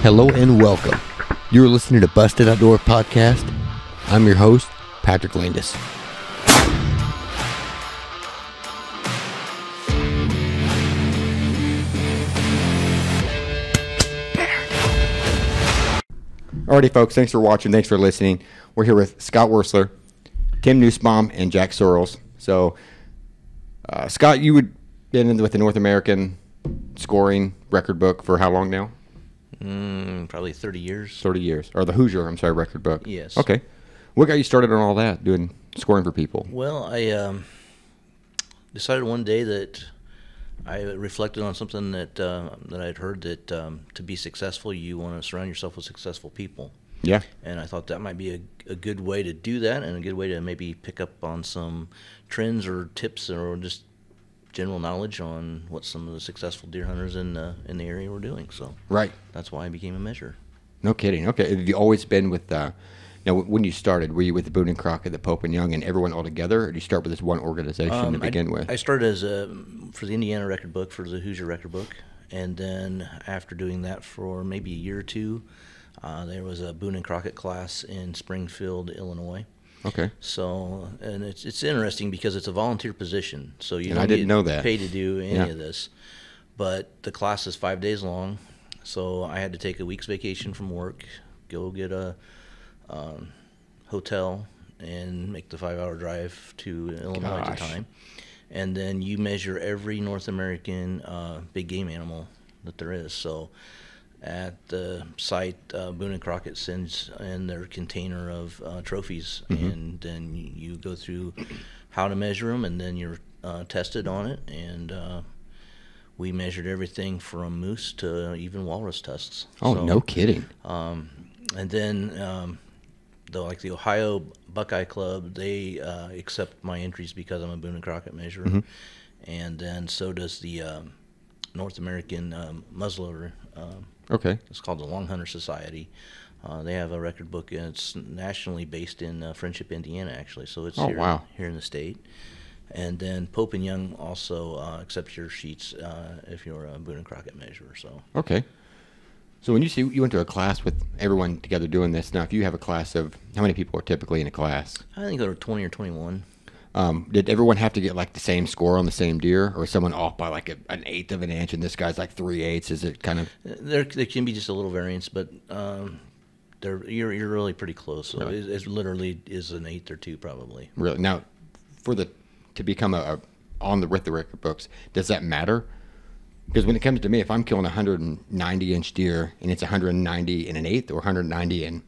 Hello and welcome. You're listening to Busted Outdoor Podcast. I'm your host, Patrick Landis. Alrighty, folks, thanks for watching. Thanks for listening. We're here with Scott Werstler, Tim Nussbaum, and Jack Searls. So, Scott, you had been with the North American scoring record book for how long now? Probably 30 years. 30 years. Or the Hoosier, record book. Yes. Okay. What got you started on all that, doing scoring for people? Well, I decided one day that I reflected on something that I'd heard that to be successful, you want to surround yourself with successful people. Yeah. And I thought that might be a good way to do that, and a good way to maybe pick up on some trends or tips or just general knowledge on what some of the successful deer hunters in the area were doing. So Right. that's why I became a measurer. No kidding. Okay. Have you always been with, when you started, were you with the Boone and Crockett, the Pope and Young, and everyone all together, or did you start with this one organization to begin with? I started for the Indiana Record Book, for the Hoosier Record Book, and then after doing that for maybe a year or two, there was a Boone and Crockett class in Springfield, Illinois. Okay. So, and it's interesting because it's a volunteer position, so you And I didn't know that. pay to do any of this. But the class is 5 days long, so I had to take a week's vacation from work, go get a hotel, and make the 5-hour drive to Illinois at the time. And then you measure every North American big game animal that there is. So at the site, Boone and Crockett sends in their container of trophies, and then you go through how to measure them, and then you're tested on it. And we measured everything from moose to even walrus tusks. Oh, so, no kidding. And then like the Ohio Buckeye Club, they accept my entries because I'm a Boone and Crockett measurer. And then so does the North American muzzleloader. Okay. It's called the Long Hunter Society. They have a record book, and it's nationally based in Friendship, Indiana, actually. So it's here in the state. And then Pope and Young also accepts your sheets if you're a Boone and Crockett measurer. So. Okay. So when you went to a class with everyone together doing this, now if you have a class of, how many people are typically in a class? I think there were 20 or 21. Did everyone have to get like the same score on the same deer, or is someone off by like an eighth of an inch and this guy's like 3/8? Is it kind of? There can be just a little variance, but you're really pretty close. So really? it literally is an eighth or two probably. Really? Now, to become with the record books, does that matter? Because when it comes to me, if I'm killing a 190-inch deer and it's 190 and an eighth or 190 and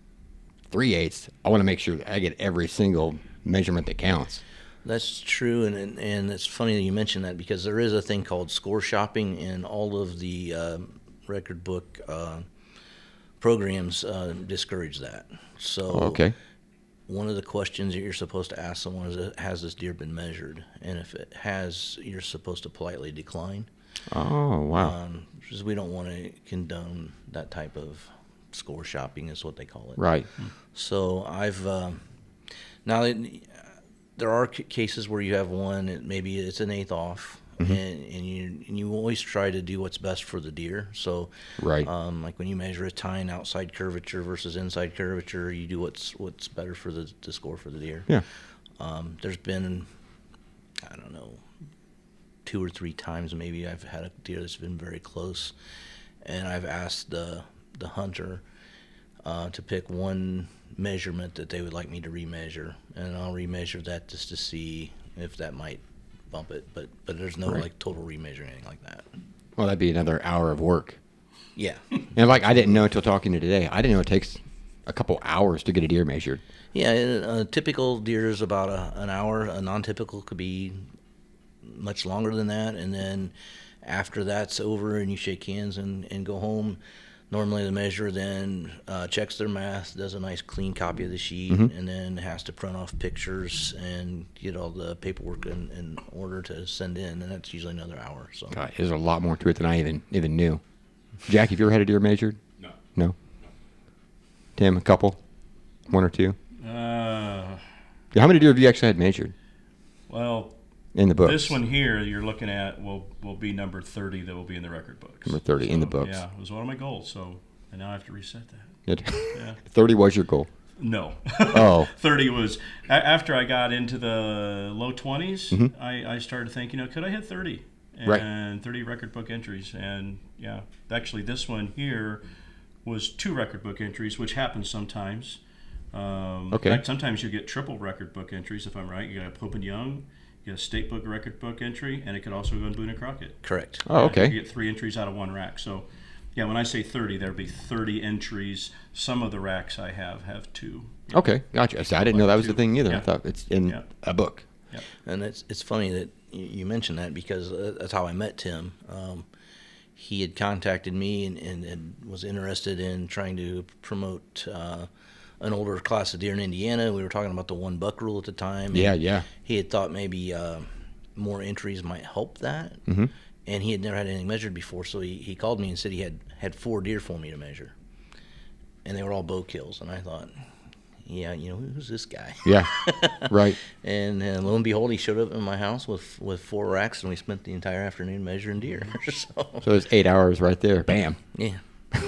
3/8, I want to make sure that I get every single measurement that counts. That's true, and it's funny that you mention that, because there is a thing called score shopping, and all of the record book programs discourage that. So one of the questions that you're supposed to ask someone is, has this deer been measured? And if it has, you're supposed to politely decline. Oh, wow. Because we don't want to condone that type of score shopping, is what they call it. Right. So I've now there are cases where you have one, maybe it's an eighth off, and you always try to do what's best for the deer. So right. Like when you measure a tine outside curvature versus inside curvature, you do what's better for the score for the deer. Yeah. There's been, I don't know, 2 or 3 times maybe I've had a deer that's been very close, and I've asked the hunter to pick one measurement that they would like me to remeasure, and I'll remeasure that just to see if that might bump it, but there's no like total remeasuring, anything like that. Well, that'd be another hour of work. Yeah. And like I didn't know until talking to you today, I didn't know it takes a couple hours to get a deer measured. Yeah, a typical deer is about an hour. A non-typical could be much longer than that, and then after that's over and you shake hands and go home, normally the measurer then checks their math, does a nice clean copy of the sheet, and then has to print off pictures and get all the paperwork in order to send in, and that's usually another hour. So God, there's a lot more to it than I even knew. Jack, have you ever had a deer measured? No. Tim, a couple? 1 or 2? How many deer have you actually had measured? Well, in the books. This one here you're looking at will be number 30 that will be in the record books. Number 30 in the books. Yeah, it was one of my goals. So And now I have to reset that. Yeah. 30 was your goal. No. Oh. 30 was after I got into the low 20s. Mm-hmm. I started thinking, could I hit 30? Right. And 30 record book entries. And yeah, actually this one here was 2 record book entries, which happens sometimes. Okay. In fact, sometimes you get triple record book entries, if I'm right. You got a Pope and Young, you get a state book record book entry, and it could also go in Boone and Crockett. Correct. Oh, okay. You get 3 entries out of 1 rack. So, yeah, when I say 30, there'll be 30 entries. Some of the racks I have 2. Okay, gotcha. So I didn't know that was the thing either. Yeah. I thought it's in a book. Yep. And it's funny that you mentioned that, because that's how I met Tim. He had contacted me and was interested in trying to promote an older class of deer in Indiana. We were talking about the 1 buck rule at the time. Yeah. He had thought maybe more entries might help that. Mm-hmm. And he had never had anything measured before, so he called me and said he had 4 deer for me to measure. And they were all bow kills. And I thought, yeah, who's this guy? Yeah, right. And lo and behold, he showed up in my house with 4 racks, and we spent the entire afternoon measuring deer. So there's 8 hours right there. Bam. Yeah. You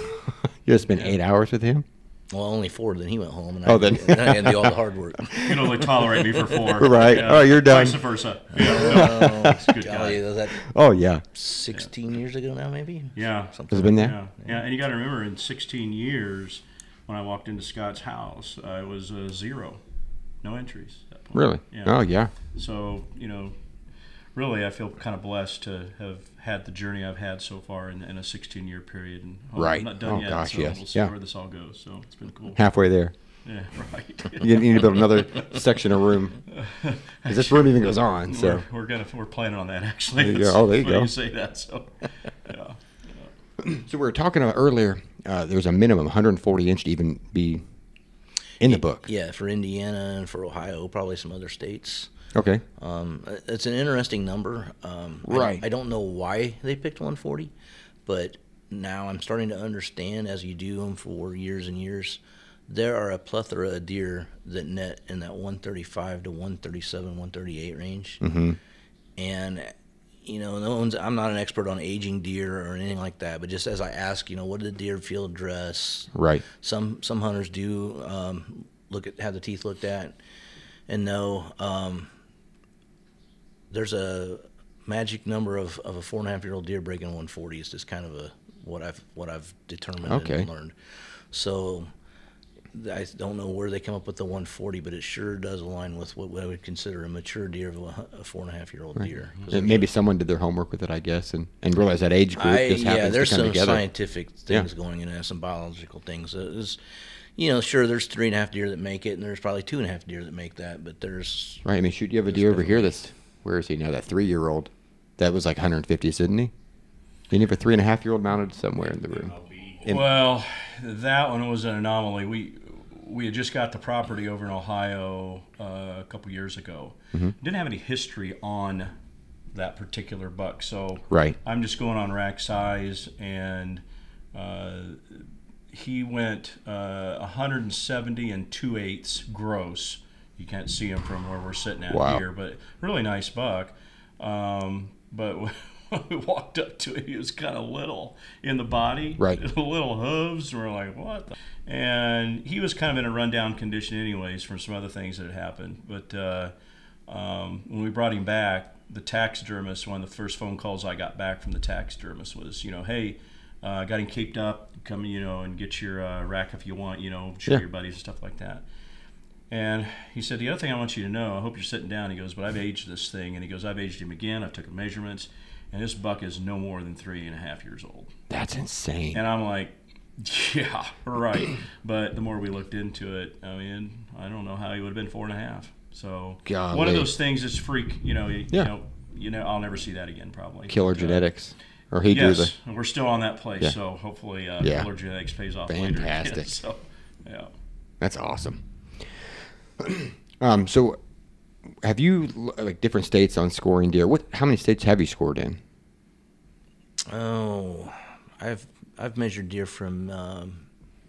just spent 8 hours with him? Well, only 4. Then he went home, and then I had to do all the hard work. You can only tolerate me for 4. Right. Yeah. Oh, you're done. Vice versa. Yeah. That's a good Golly, guy. was that Oh, yeah. 16 years ago now, maybe? Yeah. Something Has it been like there? Yeah. And you got to remember, in 16 years, when I walked into Scott's house, I was 0. No entries at that point. Really? Yeah. Oh, yeah. So, really, I feel kind of blessed to have had the journey I've had so far in a 16-year period. And Right. I'm not done yet, Gosh, so yes. we'll see Yeah. where this all goes. So it's been cool. Halfway there. Yeah, right. You need to build another section of room. Because this room even goes on. So We're planning on that, actually. There you go. Oh, there you Funny go. You say that. So, yeah. So we were talking about earlier, there's a minimum 140 inch to even be in the book. Yeah, for Indiana and for Ohio, probably some other states. Okay. It's an interesting number. Right. I don't know why they picked 140, but now I'm starting to understand, as you do them for years and years, there are a plethora of deer that net in that 135 to 137, 138 range. Mm-hmm. And, no one's, I'm not an expert on aging deer or anything like that, but just as I ask, what did the deer field dress? Right. Some hunters do have the teeth looked at and know there's a magic number of a 4.5-year-old deer breaking 140 is just kind of what I've determined and learned. So I don't know where they come up with the 140, but it sure does align with what I would consider a mature deer of a 4.5-year-old deer. Maybe someone did their homework with it, I guess, and realized that age group just happens there's to come some together. scientific things going in there, some biological things. Sure, there's 3.5 deer that make it, and there's probably 2.5 deer that make that, but there's... Right, I mean, shoot, you have a deer over here that's... Where is he now? That 3-year-old. That was like 150, didn't he? Didn't he have a 3.5-year-old mounted somewhere in the room? Well, that one was an anomaly. We had just got the property over in Ohio a couple years ago. Mm-hmm. Didn't have any history on that particular buck, so right. I'm just going on rack size, and he went 170 and 2/8 gross. You can't see him from where we're sitting at here, but really nice buck. But when we walked up to it, he was kind of little in the body, right? Little hooves, and we're like, what? And he was kind of in a rundown condition anyways from some other things that had happened. But when we brought him back, the taxidermist, one of the first phone calls I got back from the taxidermist was, hey, got him caped up, come, and get your rack if you want, show your buddies and stuff like that. And he said, the other thing I want you to know, I hope you're sitting down. He goes, but I've aged this thing. And he goes, I've aged him again. I took measurements. And this buck is no more than 3.5 years old. That's insane. And I'm like, yeah, right. But the more we looked into it, I mean, I don't know how he would have been 4.5. So one of those things is freak, I'll never see that again probably. Killer genetics. Or he drew the... and we're still on that place. So hopefully killer genetics pays off later. Fantastic. So, yeah. That's awesome. So have you, like, different states on scoring deer? How many states have you scored in? Oh, I've measured deer from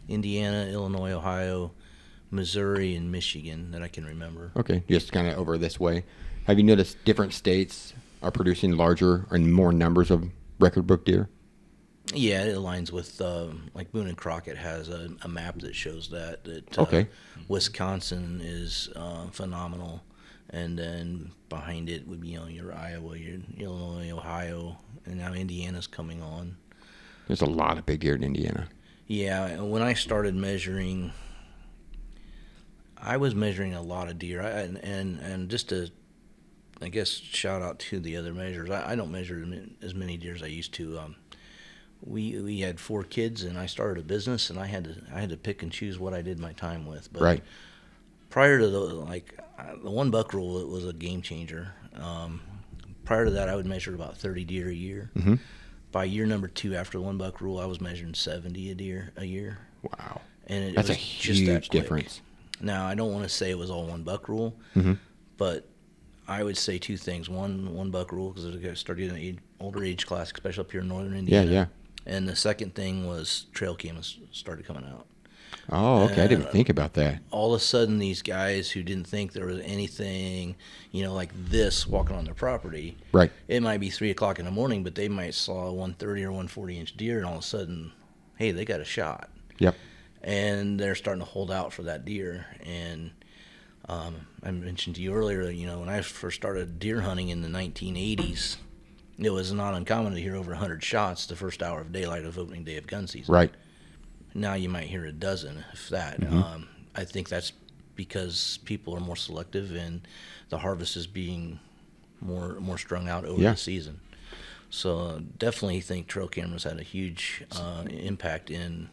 Indiana, Illinois, Ohio, Missouri, and Michigan that I can remember. Okay, just kind of over this way. Have you noticed different states are producing larger and more numbers of record book deer? Yeah, it aligns with like Boone and Crockett has a map that shows that. Okay. Wisconsin is phenomenal, and then behind it would be your Iowa, your Illinois, Ohio, and now Indiana's coming on. There's a lot of big deer in Indiana. Yeah, when I started measuring, I was measuring a lot of deer, and just to, I guess, shout out to the other measures. I don't measure as many deer as I used to. We had 4 kids, and I started a business, and I had to pick and choose what I did my time with. But Right. prior to the 1 buck rule, it was a game changer. Prior to that, I would measure about 30 deer a year. Mm-hmm. By year number 2, after the 1 buck rule, I was measuring 70 deer a year. Wow. And That's a was just that huge quick. difference. Now, I don't want to say it was all 1 buck rule, Mm-hmm. but I would say 2 things. One buck rule, because I started in an older age class, especially up here in northern Indiana. Yeah. And the second thing was trail cams started coming out. Oh, okay. I didn't even think about that. All of a sudden, these guys who didn't think there was anything, like this walking on their property, Right. it might be 3 o'clock in the morning, but they might saw a 130 or 140 inch deer, and all of a sudden, hey, they got a shot. Yep. And they're starting to hold out for that deer. And I mentioned to you earlier, when I first started deer hunting in the 1980s, it was not uncommon to hear over 100 shots the first hour of daylight of opening day of gun season. Right. Now you might hear a dozen, if that. Mm-hmm. I think that's because people are more selective and the harvest is being more strung out over the season. So definitely think trail cameras had a huge impact in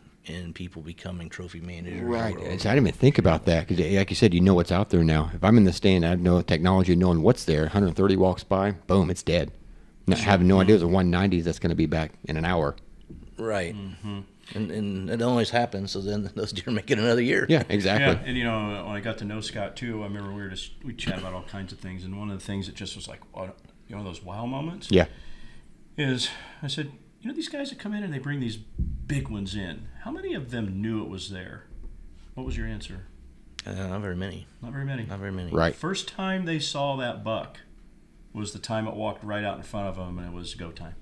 people becoming trophy managers. Right. So I didn't even think about that because, like you said, what's out there now. If I'm in the stand, I have no technology knowing what's there. 130 walks by, boom, it's dead. Having no idea there's a 190s that's going to be back in an hour. Right. Mm-hmm. And it always happens, so then those deer make it another year. Yeah, exactly. Yeah, and when I got to know Scott too, I remember we chat about all kinds of things, and one of the things that just was like, those wow moments. Yeah. Is I said, these guys that come in and they bring these big ones in. How many of them knew it was there? What was your answer? Not very many. Not very many. Not very many. Right. First time they saw that buck was the time it walked right out in front of them, and it was go time.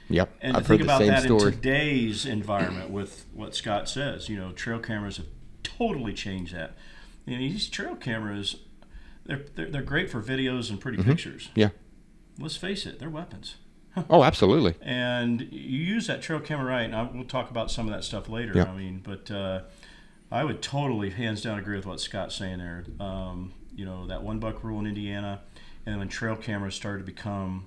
Yep. And I've to think heard the about same that story. in today's environment with what Scott says, trail cameras have totally changed that. These trail cameras, they're great for videos and pretty pictures. Yeah. Let's face it, they're weapons. Oh, absolutely. And you use that trail camera right, and we'll talk about some of that stuff later. Yeah. But I would totally, hands down, agree with what Scott's saying there. That 1 buck rule in Indiana, and when trail cameras started to become,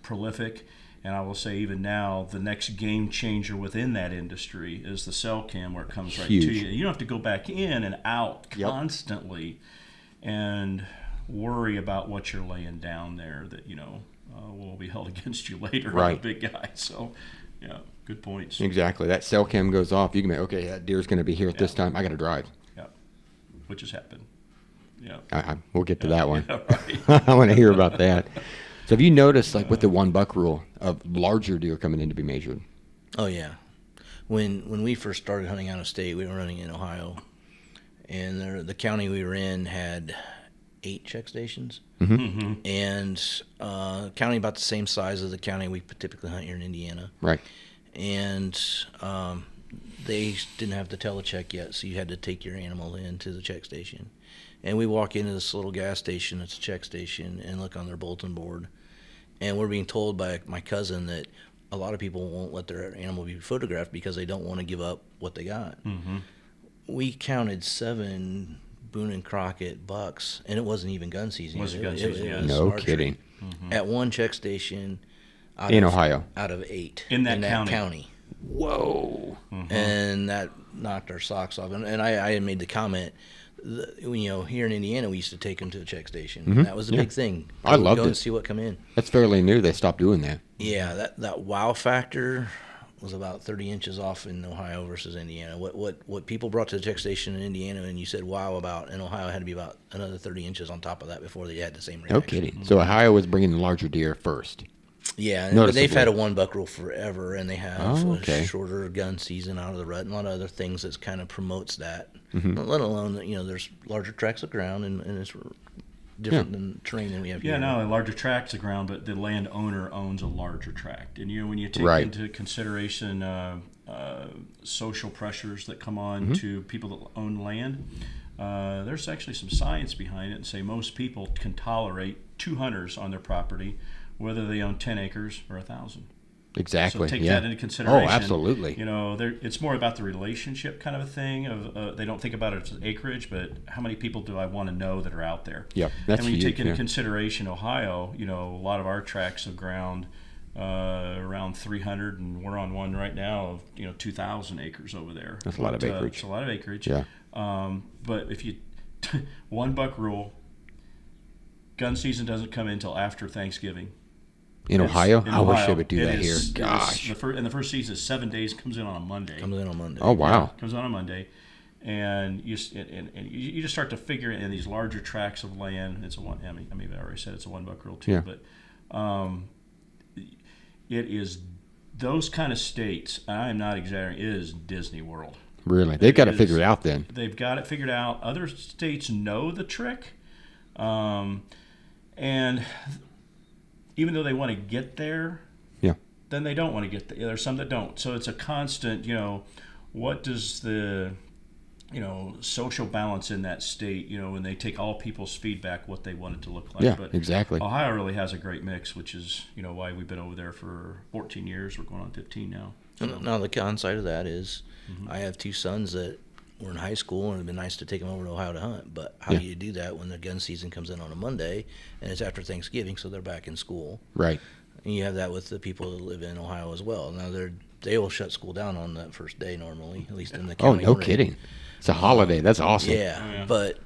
prolific. And I will say even now, the next game changer within that industry is the cell cam, where it comes right to you. You don't have to go back in and out constantly and worry about what you're laying down there that, will be held against you later on the big guy. So, yeah, good points. Exactly. That cell cam goes off. You can be, okay, that deer's going to be here at this time. I got to drive. Yeah, which has happened. Yeah. We'll get to that one. Yeah, right. I want to hear about that. So have you noticed, like with the 1 buck rule, of larger deer coming in to be measured? Oh, yeah. When we first started hunting out of state, we were running in Ohio, and the county we were in had 8 check stations, and county about the same size as the county we typically hunt here in Indiana. Right. And they didn't have the telecheck yet, so you had to take your animal into the check station. And we walk into this little gas station, it's a check station, and look on their bulletin board. And we're being told by my cousin that a lot of people won't let their animal be photographed because they don't want to give up what they got. Mm-hmm. We counted 7 Boone and Crockett bucks, and it wasn't even gun season. It was no archery. kidding. Mm-hmm. At one check station Ohio. Out of 8. In that county. Whoa. Mm-hmm. And that knocked our socks off. And I had made the comment, here in Indiana, we used to take them to the check station. Mm-hmm. That was a big thing. I loved it. Go and see what come in. That's fairly new. They stopped doing that. Yeah, that wow factor was about 30 inches off in Ohio versus Indiana. What people brought to the check station in Indiana and you said wow about, in Ohio had to be about another 30 inches on top of that before they had the same reaction. No kidding. Mm-hmm. So Ohio was bringing the larger deer first. Yeah, but they've had a 1 buck rule forever, and they have a shorter gun season out of the rut and a lot of other things that kind of promotes that. Mm-hmm. Let alone that there's larger tracts of ground and it's different than terrain than we have here. Yeah, no, larger tracts of ground, but the landowner owns a larger tract. And when you take into consideration social pressures that come on to people that own land, there's actually some science behind it, and say most people can tolerate 2 hunters on their property, whether they own 10 acres or 1,000. Exactly. So take that into consideration. Oh, absolutely. It's more about the relationship kind of a thing. They don't think about it as acreage, but how many people do I want to know that are out there? Yep, that's And when you huge, take into consideration Ohio, a lot of our tracts of ground around 300, and we're on one right now of 2,000 acres over there. That's a lot of acreage. It's a lot of acreage. Yeah. But if you one buck rule, gun season doesn't come in until after Thanksgiving. In Ohio? In I wish Ohio, they would do that here. Gosh. The first season is 7 days, comes in on a Monday. Oh, wow. Comes on a Monday. And you just start to figure in these larger tracts of land. It's a one. I mean, I already said it's a 1 buck rule too. Yeah. But it is those kind of states. I am not exaggerating. It is Disney World. Really, they've got to figure it out then. They've got it figured out. Other states know the trick, and even though they want to get there, then they don't want to get there. There's some that don't. So it's a constant. What does the social balance in that state, when they take all people's feedback, what they want it to look like. Yeah, but exactly. Ohio really has a great mix, which is, why we've been over there for 14 years. We're going on 15 now. So. Now, the downside of that is I have 2 sons that were in high school, and it'd been nice to take them over to Ohio to hunt. But how do you do that when the gun season comes in on a Monday, and it's after Thanksgiving, so they're back in school? Right. And you have that with the people that live in Ohio as well. Now, they will shut school down on that first day normally, at least in the county. Oh, no kidding. It's a holiday. That's awesome. Yeah, but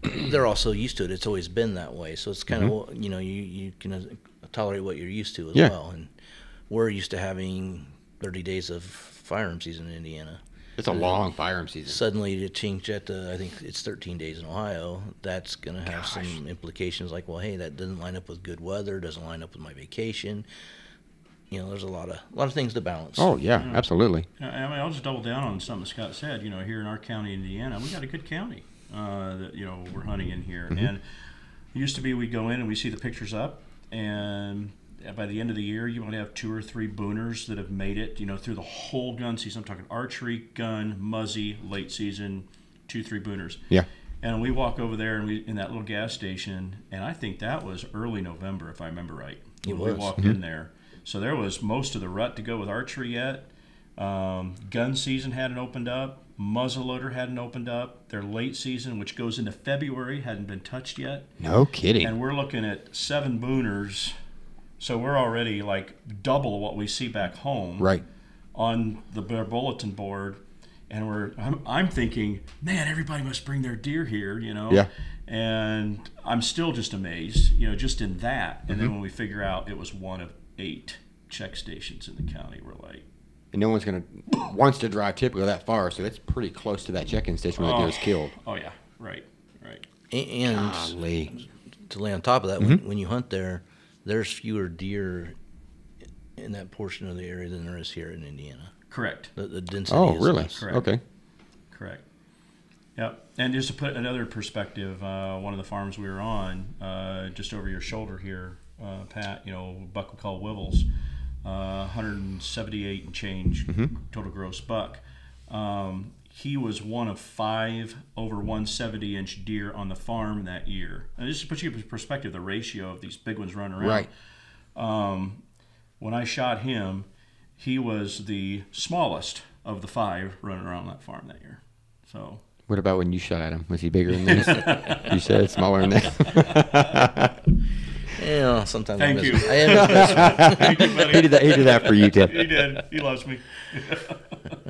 they're also used to it. It's always been that way. So it's kind of, you can tolerate what you're used to as well. And we're used to having 30 days of firearm season in Indiana. It's a long firearm season. Suddenly to change that to, I think it's 13 days in Ohio, that's going to have some implications like, well, hey, that doesn't line up with good weather, doesn't line up with my vacation. There's a lot of things to balance. Oh, yeah, absolutely. I'll just double down on something Scott said. Here in our county, Indiana, we got a good county that, we're hunting in here. And it used to be we'd go in and we see the pictures up, and by the end of the year, you might have 2 or 3 booners that have made it, through the whole gun season. I'm talking archery, gun, muzzy, late season, 2, 3 booners. Yeah. And we walk over there and in that little gas station, and I think that was early November, if I remember right. We walked in there. So there was most of the rut to go with archery yet. Gun season hadn't opened up. Muzzleloader hadn't opened up. Their late season, which goes into February, hadn't been touched yet. No kidding. And we're looking at 7 booners. So we're already like double what we see back home. Right. On the bulletin board. And I'm thinking, man, everybody must bring their deer here, Yeah. And I'm still just amazed, just in that. And then when we figure out it was one of 8 check stations in the county, we're like, and no one's wants to drive typically that far, so it's pretty close to that check-in station where the deer is killed. Oh yeah, right. And Golly. To lay on top of that, when you hunt there, there's fewer deer in that portion of the area than there is here in Indiana. Correct. The density is really? less. Correct. Okay. Correct. Yep. And just to put another perspective, one of the farms we were on, just over your shoulder here, Pat, buck we call Wibbles, 178 and change total gross buck. He was one of 5 over 170-inch deer on the farm that year. And just to put you in perspective, the ratio of these big ones running around. Right. When I shot him, he was the smallest of the 5 running around that farm that year. So. What about when you shot at him? Was he bigger than this? You said smaller than that. Yeah, sometimes Thank you. I am messing. Thank you, buddy. He did that for you, Tim. He did. He loves me.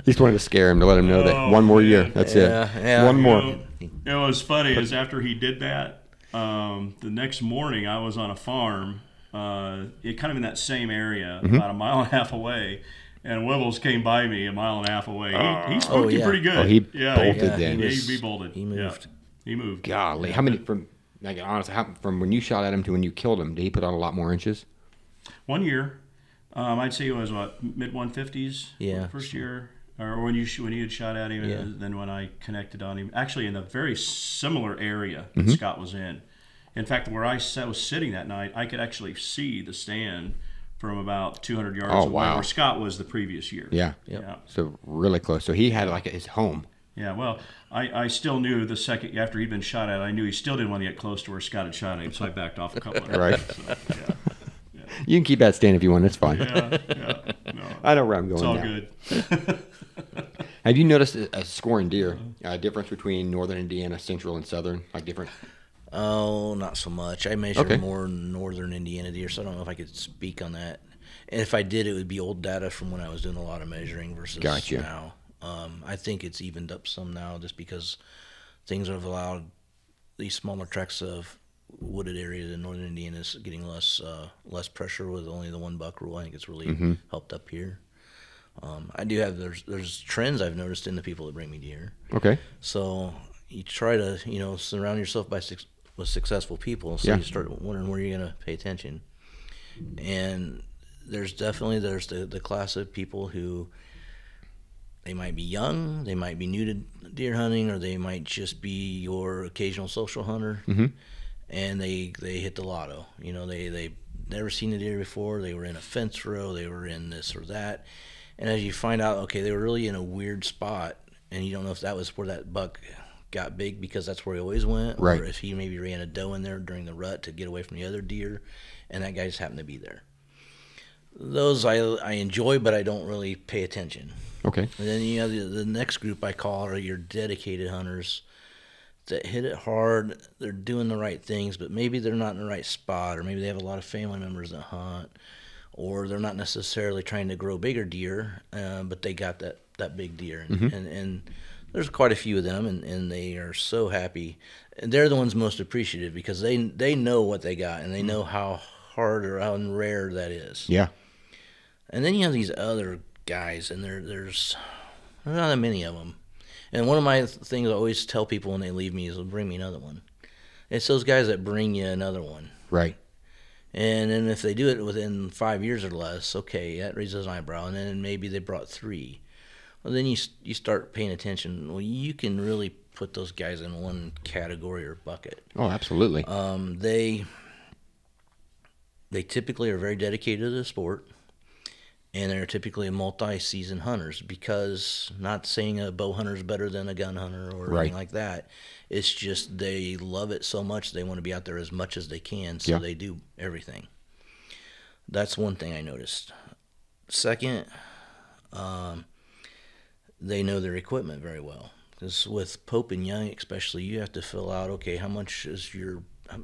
Just wanted to scare him to let him know that one more year. That's it. Yeah. One more. What was funny is after he did that, the next morning I was on a farm, kind of in that same area, about a mile and a half away, and Wibbles came by me a mile and a half away. He spooked you pretty good. Oh, he bolted then. He bolted. He moved. Yeah, he moved. Golly, how many from when you shot at him to when you killed him? Did he put on a lot more inches? 1 year, I'd say it was mid 150s. Yeah. First year, or when you had shot at him, and then when I connected on him, actually in a very similar area that Scott was in. In fact, where I was sitting that night, I could actually see the stand from about 200 yards away where Scott was the previous year. Yeah. Yep. Yeah. So really close. So he had like his home. Yeah, well, I still knew the second after he'd been shot at, I knew he still didn't want to get close to where Scott had shot him, so I backed off a couple of Right. So, yeah. You can keep that stand if you want. It's fine. Yeah. No, I know where I'm going it's all now. good. Have you noticed a scoring deer difference between northern Indiana, central, and southern? Like different? Oh, not so much. I measure more northern Indiana deer, so I don't know if I could speak on that. And if I did, it would be old data from when I was doing a lot of measuring versus now. I think it's evened up some now just because things have allowed these smaller tracts of wooded areas in northern Indiana is getting less pressure with only the 1 buck rule. I think it's really helped up here. I do have there's trends I've noticed in the people that bring me deer. Okay. So you try to surround yourself with successful people, so you start wondering where you're going to pay attention. And there's definitely the class of people who they might be young, they might be new to deer hunting, or they might just be your occasional social hunter, and they hit the lotto. They never seen a deer before. They were in a fence row. They were in this or that. And as you find out, okay, they were really in a weird spot, and you don't know if that was where that buck got big because that's where he always went, or if he maybe ran a doe in there during the rut to get away from the other deer, and that guy just happened to be there. Those I enjoy, but I don't really pay attention. Okay. And then you have the next group I call are your dedicated hunters that hit it hard. They're doing the right things, but maybe they're not in the right spot, or maybe they have a lot of family members that hunt, or they're not necessarily trying to grow bigger deer, but they got that big deer. And there's quite a few of them, and they are so happy. And they're the ones most appreciative because they know what they got, and they know how hard or how rare that is. Yeah. And then you have these other guys, and there's not that many of them. And one of my things I always tell people when they leave me is, bring me another one. It's those guys that bring you another one. Right. And then if they do it within 5 years or less, okay, that raises an eyebrow. And then maybe they brought 3. Well, then you start paying attention. Well, you can really put those guys in one category or bucket. Oh, absolutely. They typically are very dedicated to the sport, and they're typically multi-season hunters, because not saying a bow hunter is better than a gun hunter or anything like that. It's just they love it so much they want to be out there as much as they can, so they do everything. That's one thing I noticed. Second, they know their equipment very well. Because with Pope and Young especially, you have to fill out, okay, how much is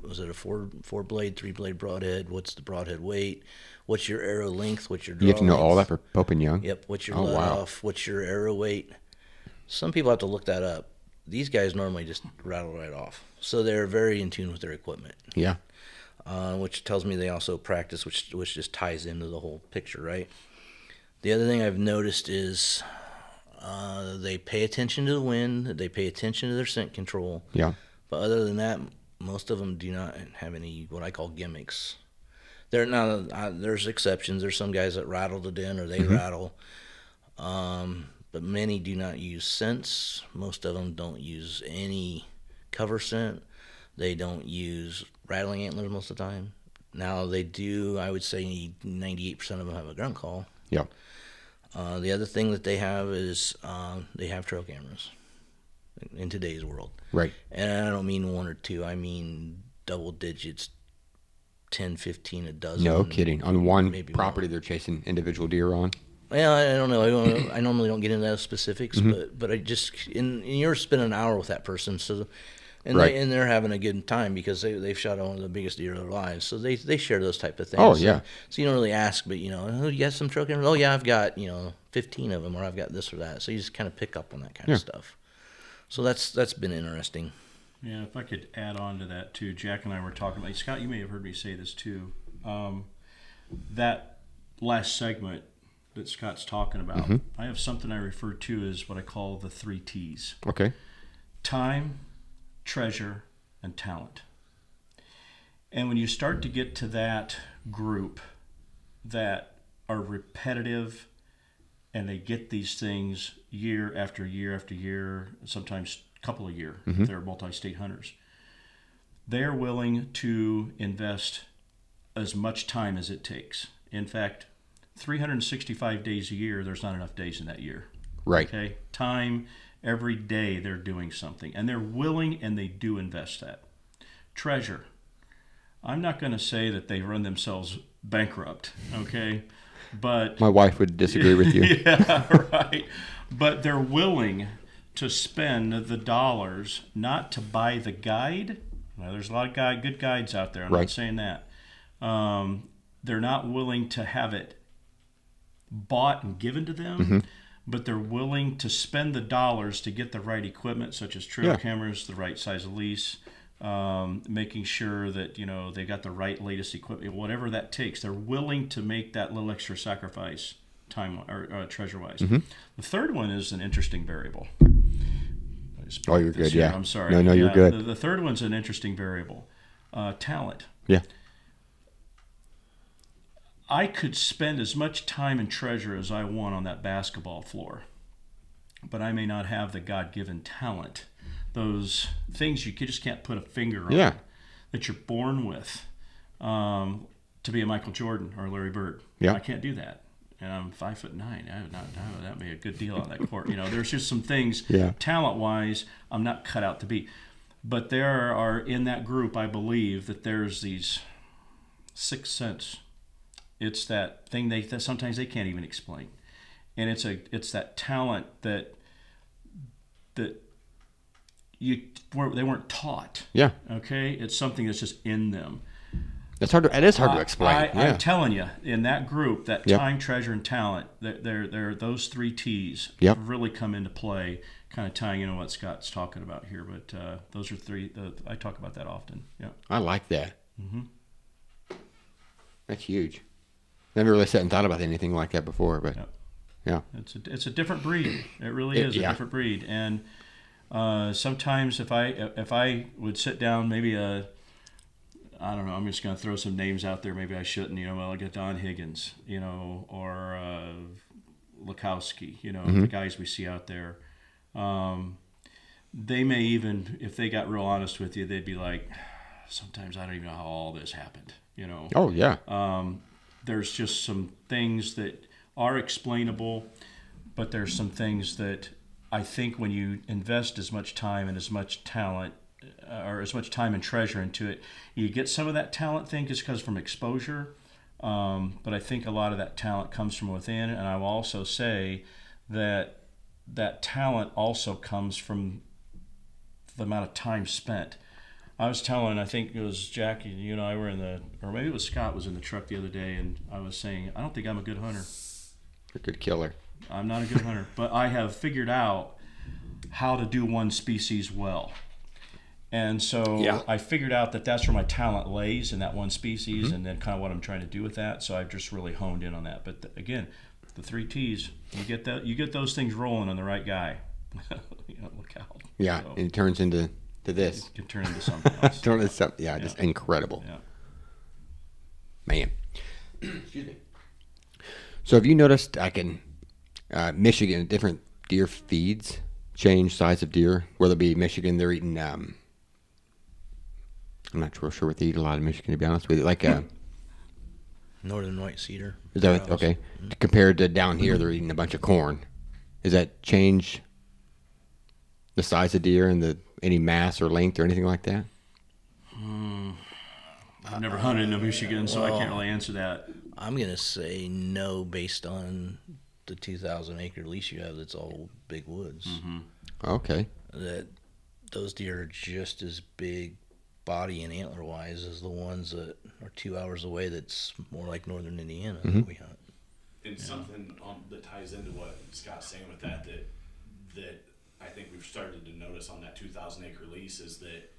was it a four blade, 3 blade broadhead? What's the broadhead weight? What's your arrow length? What's your draw You have to know length? all that for Pope and Young? Yep. What's your let off? What's your arrow weight? Some people have to look that up. These guys normally just rattle right off. So they're very in tune with their equipment. Yeah. Which tells me they also practice, which just ties into the whole picture, right? The other thing I've noticed is they pay attention to the wind. They pay attention to their scent control. Yeah. But other than that, most of them do not have any what I call gimmicks. There's exceptions. There's some guys that rattle the den or they rattle. But many do not use scents. Most of them don't use any cover scent. They don't use rattling antlers most of the time. Now they do, I would say 98% of them have a grunt call. Yeah. The other thing that they have is they have trail cameras in today's world. Right. And I don't mean 1 or 2. I mean double digits, 10, 15, a dozen. No kidding. On one property more. they're chasing individual deer on? Well, I don't know. I normally don't get into those specifics, but I just you're spending an hour with that person, so they're having a good time because they've shot one of the biggest deer of their lives, so they share those type of things. Oh yeah. So you don't really ask, but oh, you got some trail cameras? Oh yeah, I've got 15 of them, or I've got this or that. So you just kind of pick up on that kind of stuff. So that's been interesting. Yeah, if I could add on to that too, Jack and I were talking about, Scott, you may have heard me say this too. That last segment that Scott's talking about, I have something I refer to as what I call the 3 T's. Okay. Time, treasure, and talent. And when you start to get to that group that are repetitive and they get these things year after year after year, sometimes a couple of years, if they're multi-state hunters, they're willing to invest as much time as it takes. In fact, 365 days a year, there's not enough days in that year. Right. Okay? Time, every day they're doing something. And they're willing, and they do invest that. Treasure. I'm not going to say that they run themselves bankrupt, okay? But my wife would disagree with you. Yeah, right. But they're willing to spend the dollars not to buy the guide. Well, there's a lot of good guides out there. I'm not saying that. They're not willing to have it bought and given to them, but they're willing to spend the dollars to get the right equipment, such as trail cameras, the right size of lease, making sure that they got the right latest equipment, whatever that takes. They're willing to make that little extra sacrifice, time or treasure wise. The third one is an interesting variable. Oh, you're good. Yeah, I'm sorry. No, you're good. The third one's an interesting variable. Talent. Yeah. I could spend as much time and treasure as I want on that basketball floor, but I may not have the God-given talent. Those things you just can't put a finger on that you're born with, to be a Michael Jordan or Larry Bird. I can't do that. And I'm 5'9". That'd be a good deal on that court. There's just some things talent-wise I'm not cut out to be. But there are in that group, I believe that there's these sixth sense. It's that thing that sometimes they can't even explain, and it's that talent that they weren't taught. Yeah. Okay. It's something that's just in them. It is hard to explain. I'm telling you, in that group, that time, treasure, and talent, they're those three T's really come into play, kind of tying into what Scott's talking about here. But those are three. I talk about that often. Yeah. I like that. That's huge. Never really sat and thought about anything like that before, but it's a different breed. It really is a different breed. And sometimes if I would sit down, maybe I don't know, I'm just going to throw some names out there. Maybe I shouldn't. I'll get Don Higgins, or Lukowski, the guys we see out there. They may even, if they got real honest with you, they'd be like, sometimes I don't even know how all this happened. Oh yeah. There's just some things that are explainable, but there's some things that I think when you invest as much time and as much talent or as much time and treasure into it, you get some of that talent thing just because from exposure. But I think a lot of that talent comes from within. And I will also say that that talent also comes from the amount of time spent. I was telling, I think it was Jackie, you and I were or maybe it was Scott was in the truck the other day, and I was saying, I don't think I'm a good hunter. You're a good killer. I'm not a good hunter, but I have figured out how to do one species well. And so I figured out that that's where my talent lays, in that one species, and then kind of what I'm trying to do with that. So I've just really honed in on that. But again, the three T's, you get those things rolling on the right guy. Look out. Yeah, so, it turns into this. It can turn into something else. Just incredible. Yeah. Man. Excuse me. So have you noticed, like in Michigan, different deer feeds change size of deer? Whether it be Michigan, they're eating, I'm not sure what they eat a lot in Michigan, to be honest with you. Like northern white cedar. Is that okay? Compared to down here, they're eating a bunch of corn. Does that change the size of deer and any mass or length or anything like that? I've never hunted in Michigan, so I can't really answer that. I'm going to say no based on the 2,000 acre lease you have that's all big woods. Okay. That those deer are just as big body and antler wise as the ones that are 2 hours away that's more like northern Indiana that we hunt. And something that ties into what Scott's saying with that I think we've started to notice on that 2,000 acre lease is that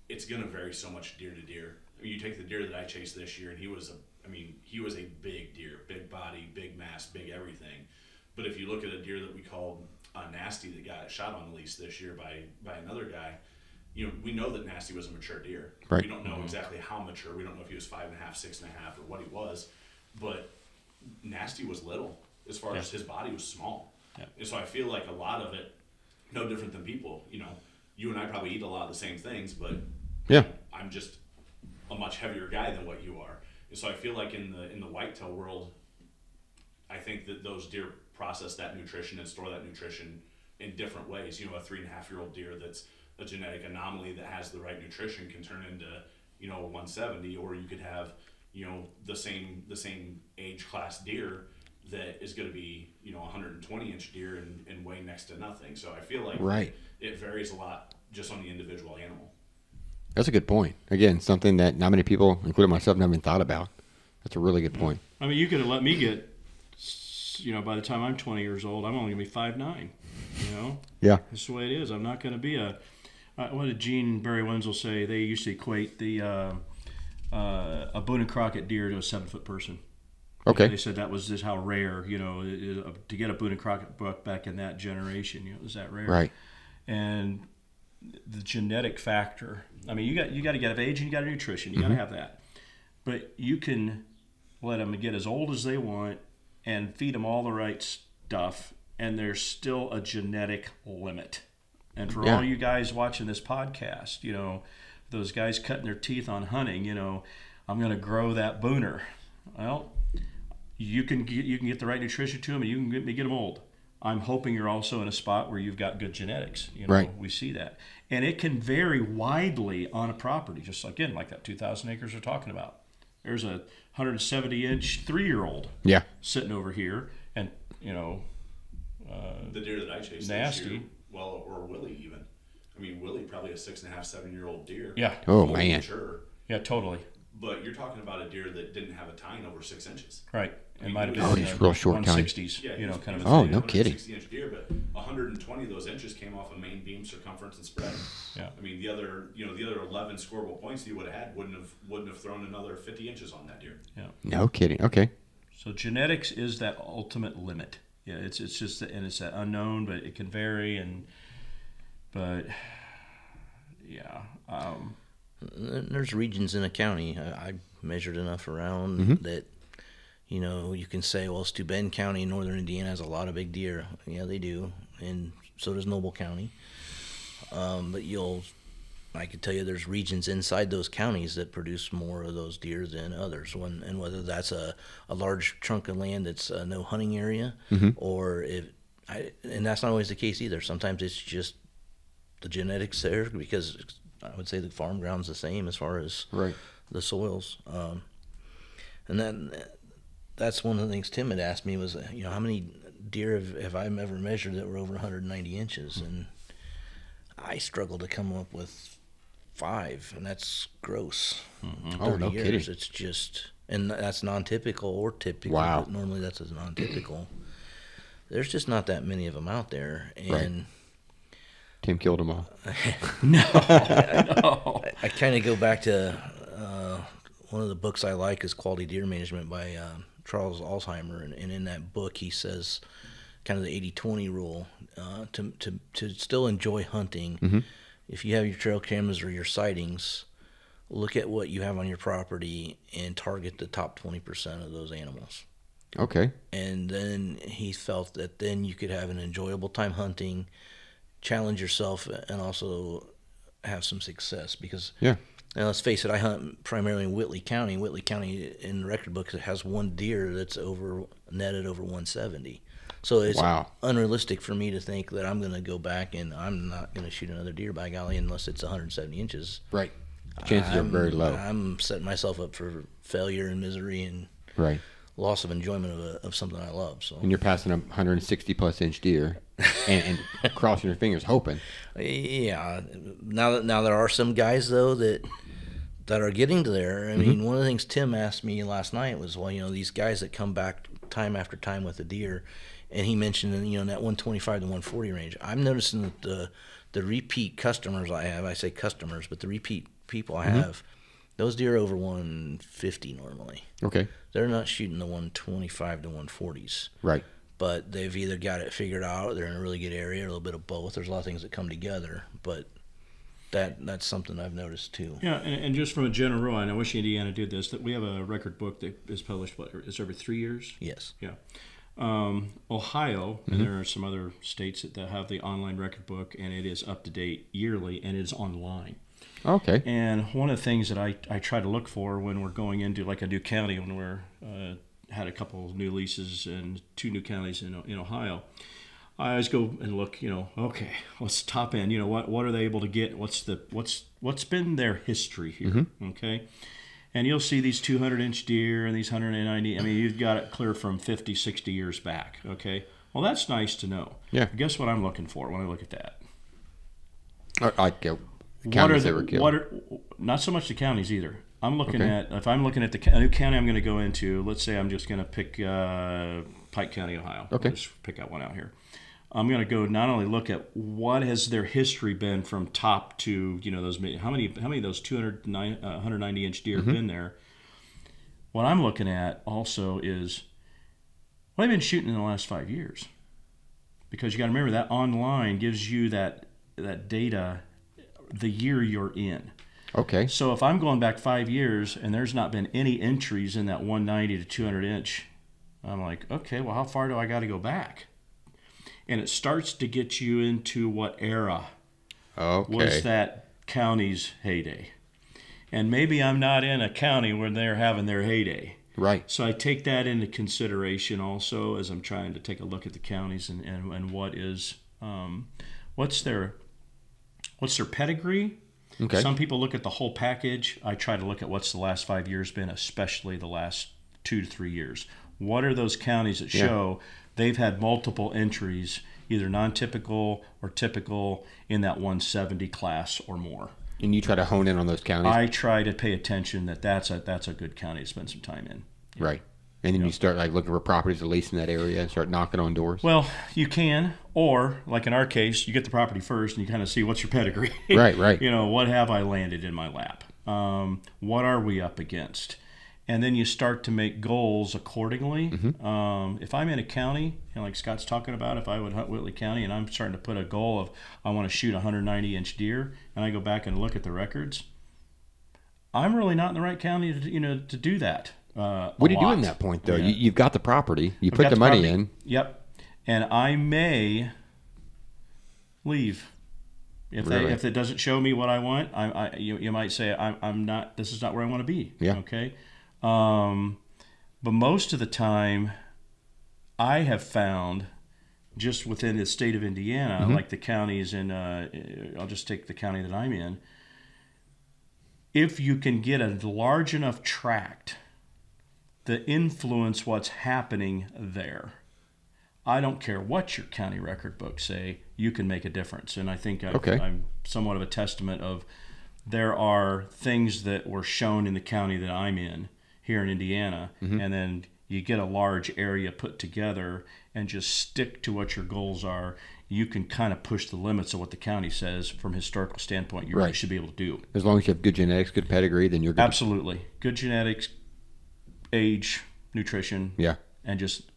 it's going to vary so much deer to deer. I mean, you take the deer that I chased this year, and he was a big deer, big body, big mass, big everything. But if you look at a deer that we called Nasty that got shot on the lease this year by another guy, we know that Nasty was a mature deer. Right. We don't know exactly how mature. We don't know if he was 5.5, 6.5, or what he was. But Nasty was little as far as his body was small. Yeah. And so I feel like a lot of it, no different than people. You and I probably eat a lot of the same things, but I'm just a much heavier guy than what you are. And so I feel like in the whitetail world, I think that those deer process that nutrition and store that nutrition in different ways. You know, a 3.5-year-old deer that's a genetic anomaly that has the right nutrition can turn into, you know, a 170, or you could have, you know, the same age class deer that is going to be, you know, 120-inch deer and weigh next to nothing. So I feel like it varies a lot just on the individual animal. That's a good point. Again, something that not many people, including myself, never even thought about. That's a really good point. I mean, you could have let me get, you know, by the time I'm 20 years old, I'm only going to be 5'9", you know? Yeah. That's the way it is. I'm not going to be what did Gene Barry Wenzel say? They used to equate a Boone and Crockett deer to a 7-foot person. Okay. They said that was just how rare, you know, to get a Boone and Crockett buck back in that generation, you know, it was that rare. Right. And the genetic factor, I mean, you got to get of age and you got to nutrition. You got to have that. But you can let them get as old as they want and feed them all the right stuff, and there's still a genetic limit. And for all you guys watching this podcast, you know, those guys cutting their teeth on hunting, you know, I'm going to grow that booner. Well, you can get the right nutrition to them, and you can get them old. I'm hoping you're also in a spot where you've got good genetics. You know, right. We see that. And it can vary widely on a property, just again, like that 2,000 acres we're talking about. There's a 170-inch 3-year-old sitting over here, and, you know, the deer that I chased nasty. This year, well, or Willie even. I mean, Willie probably a 6.5, 7-year-old deer. Yeah. Oh, man. Mature. Yeah, totally. But you're talking about a deer that didn't have a tine over 6 inches. Right. I mean, might have been he's real short tine. 160s, Yeah, you know, kind of. Oh, no kidding. 160-inch deer, but 120 of those inches came off a main beam circumference and spread. Yeah. I mean, the other 11 scoreable points you would have had wouldn't have thrown another 50 inches on that deer. Yeah. No kidding. Okay. So genetics is that ultimate limit. Yeah, it's just and it's that unknown, but it can vary but yeah. There's regions in a county. I measured enough around that, you know, you can say, well, Steuben County, northern Indiana, has a lot of big deer. Yeah, they do, and so does Noble County. But I could tell you there's regions inside those counties that produce more of those deer than others. And whether that's a large chunk of land that's no hunting area, or and that's not always the case either. Sometimes it's just the genetics there, because I would say the farm ground's the same as far as the soils. And then that's one of the things Tim had asked me was, you know, how many deer have I ever measured that were over 190 inches? And I struggled to come up with 5, and that's gross. 30 Oh, no years, kidding. it's just, and that's non-typical or typical. Wow. But normally that's a non-typical. There's just not that many of them out there, and Tim killed them all. No. I kind of go back to one of the books I like is Quality Deer Management by Charles Alzheimer, and in that book he says kind of the 80-20 rule, to still enjoy hunting. If you have your trail cameras or your sightings, look at what you have on your property and target the top 20% of those animals. Okay. And then he felt that then you could have an enjoyable time hunting, challenge yourself, and also have some success. Because, now let's face it, I hunt primarily in Whitley County. Whitley County, in the record book, has one deer that's netted over 170. So it's unrealistic for me to think that I'm going to go back and I'm not going to shoot another deer, by golly, unless it's 170 inches. Right. Chances are very low. I'm setting myself up for failure and misery and loss of enjoyment of something I love. So. And you're passing a 160-plus inch deer and crossing your fingers hoping. Yeah. Now there are some guys, though, that are getting to there. I mean, one of the things Tim asked me last night was, well, you know, these guys that come back time after time with a deer, and he mentioned, you know, in that 125 to 140 range. I'm noticing that the repeat customers I have, I say customers, but the repeat people I have, those deer are over 150 normally. Okay. They're not shooting the 125 to 140s. Right. But they've either got it figured out, they're in a really good area, or a little bit of both. There's a lot of things that come together, but that's something I've noticed too. Yeah, and just from a general rule, and I wish Indiana did this, that we have a record book that is published, it's every 3 years? Yes. Yeah. Ohio, and there are some other states that have the online record book, and it is up to date yearly, and it is online. Okay. And one of the things that I try to look for when we're going into like a new county, when we're had a couple of new leases and 2 new counties in Ohio, I always go and look, okay, what's the top end? What are they able to get? What's been their history here? Okay. And you'll see these 200-inch deer and these 190. I mean, you've got it clear from 50, 60 years back. Okay. Well, that's nice to know. Yeah. Guess what I'm looking for when I look at that? Counties that were killed. Not so much the counties either. I'm looking at, if I'm looking at the new county I'm going to go into, let's say I'm just going to pick Pike County, Ohio. Okay. Let's pick out one out here. I'm going to go not only look at what has their history been from top to, those, how many of those 190-inch deer have been there. What I'm looking at also is what I've been shooting in the last 5 years. Because you got to remember that online gives you that data the year you're in. Okay. So if I'm going back 5 years and there's not been any entries in that 190 to 200 inch, I'm like, okay, well, how far do I got to go back? And it starts to get you into what era was that county's heyday. And maybe I'm not in a county where they're having their heyday. Right. So I take that into consideration also as I'm trying to take a look at the counties and what is what's their pedigree. Okay. Some people look at the whole package. I try to look at what's the last 5 years been, especially the last 2 to 3 years. What are those counties that show they've had multiple entries, either non-typical or typical, in that 170 class or more? And you try to hone in on those counties? I try to pay attention that's a good county to spend some time in. Right. And then you start looking for properties at least in that area and start knocking on doors? Well, you can, or like in our case, you get the property first and you kind of see what's your pedigree. Right. What have I landed in my lap? What are we up against? And then you start to make goals accordingly. If I'm in a county, like Scott's talking about, if I would hunt Whitley County and I'm starting to put a goal of I want to shoot a 190-inch deer, and I go back and look at the records, I'm really not in the right county to do that. What do you do in that point, though? Yeah. You've got the property. You put the money in. Yep. And I may leave. If it doesn't show me what I want, you might say I'm not. This is not where I want to be. Yeah. Okay. But most of the time, I have found just within the state of Indiana, like the counties in, I'll just take the county that I'm in. If you can get a large enough tract that influence what's happening there, I don't care what your county record books say, you can make a difference. And I think I'm somewhat of a testament of there are things that were shown in the county that I'm in here in Indiana, and then you get a large area put together and just stick to what your goals are. You can kind of push the limits of what the county says from a historical standpoint. You really should be able to do. As long as you have good genetics, good pedigree, then you're good. Absolutely. Good genetics, age, nutrition, and just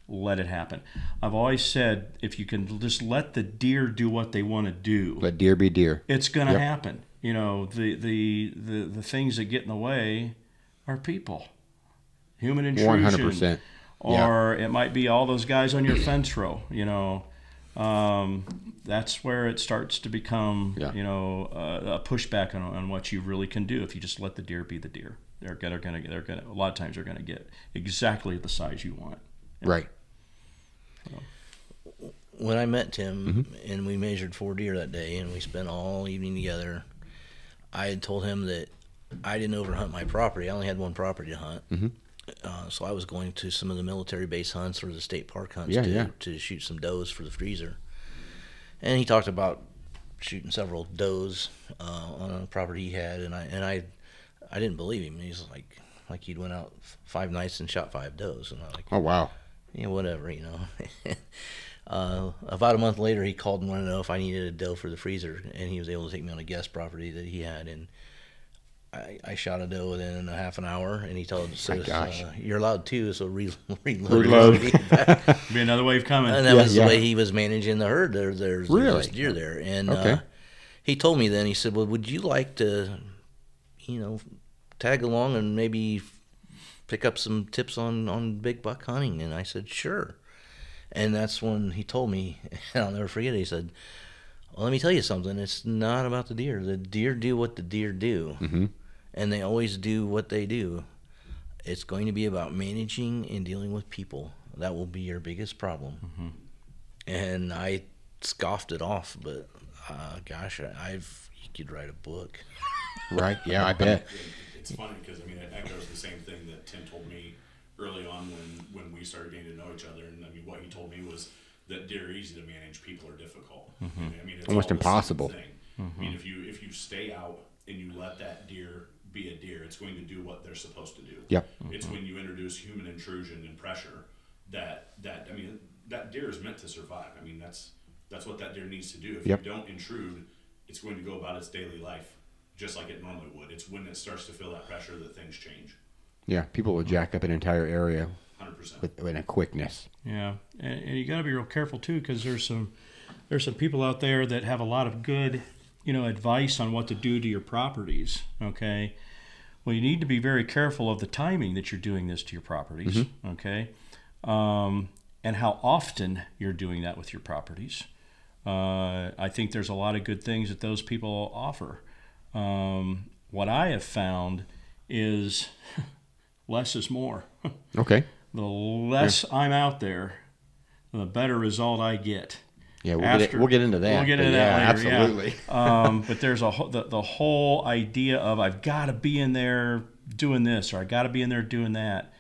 let it happen. I've always said if you can just let the deer do what they want to do, let deer be deer, it's going to happen. The things that get in the way are people, human intrusion, 100%. Or it might be all those guys on your fence row. That's where it starts to become a pushback on what you really can do if you just let the deer be the deer. They're gonna a lot of times they're gonna get exactly the size you want. Right. When I met Tim and we measured 4 deer that day and we spent all evening together, I had told him that I didn't overhunt my property. I only had one property to hunt. So I was going to some of the military base hunts or the state park hunts to shoot some does for the freezer. And he talked about shooting several does on a property he had, and I didn't believe him. He's like he'd went out 5 nights and shot 5 does, and I'm like, oh wow, yeah, whatever, About a month later, he called and wanted to know if I needed a doe for the freezer, and he was able to take me on a guest property that he had, and I shot a doe within a half an hour, and he told us, "You're allowed to, so reload." Be another wave coming. And that was the way he was managing the herd. There's deer there, and he told me then. He said, "Well, would you like to, tag along and maybe pick up some tips on big buck hunting?" And I said, "Sure." And that's when he told me, and I'll never forget it. He said, Well, let me tell you something. It's not about the deer. The deer do what the deer do, and they always do what they do. It's going to be about managing and dealing with people. That will be your biggest problem. And I scoffed it off, but gosh, you could write a book. Right? Yeah, I bet. It's funny because I mean it echoes the same thing that Tim told me early on when we started getting to know each other. And I mean what he told me was that deer are easy to manage, people are difficult. I mean it's almost all the impossible. same thing. I mean if you stay out and you let that deer be a deer, it's going to do what they're supposed to do. Yep. It's when you introduce human intrusion and pressure that I mean that deer is meant to survive. I mean that's what that deer needs to do. If you don't intrude, it's going to go about its daily life just like it normally would. It's when it starts to feel that pressure that things change. Yeah, people will jack up an entire area 100%. with a quickness. Yeah, and you got to be real careful too, because there's some people out there that have a lot of good, advice on what to do to your properties. Okay, well, you need to be very careful of the timing that you're doing this to your properties. Okay, and how often you're doing that with your properties. I think there's a lot of good things that those people offer. What I have found is less is more. Okay. The less I'm out there, the better result I get. Yeah, we'll get into that. We'll get into that later. Absolutely. Yeah. But there's the whole idea of I've got to be in there doing this or I got to be in there doing that.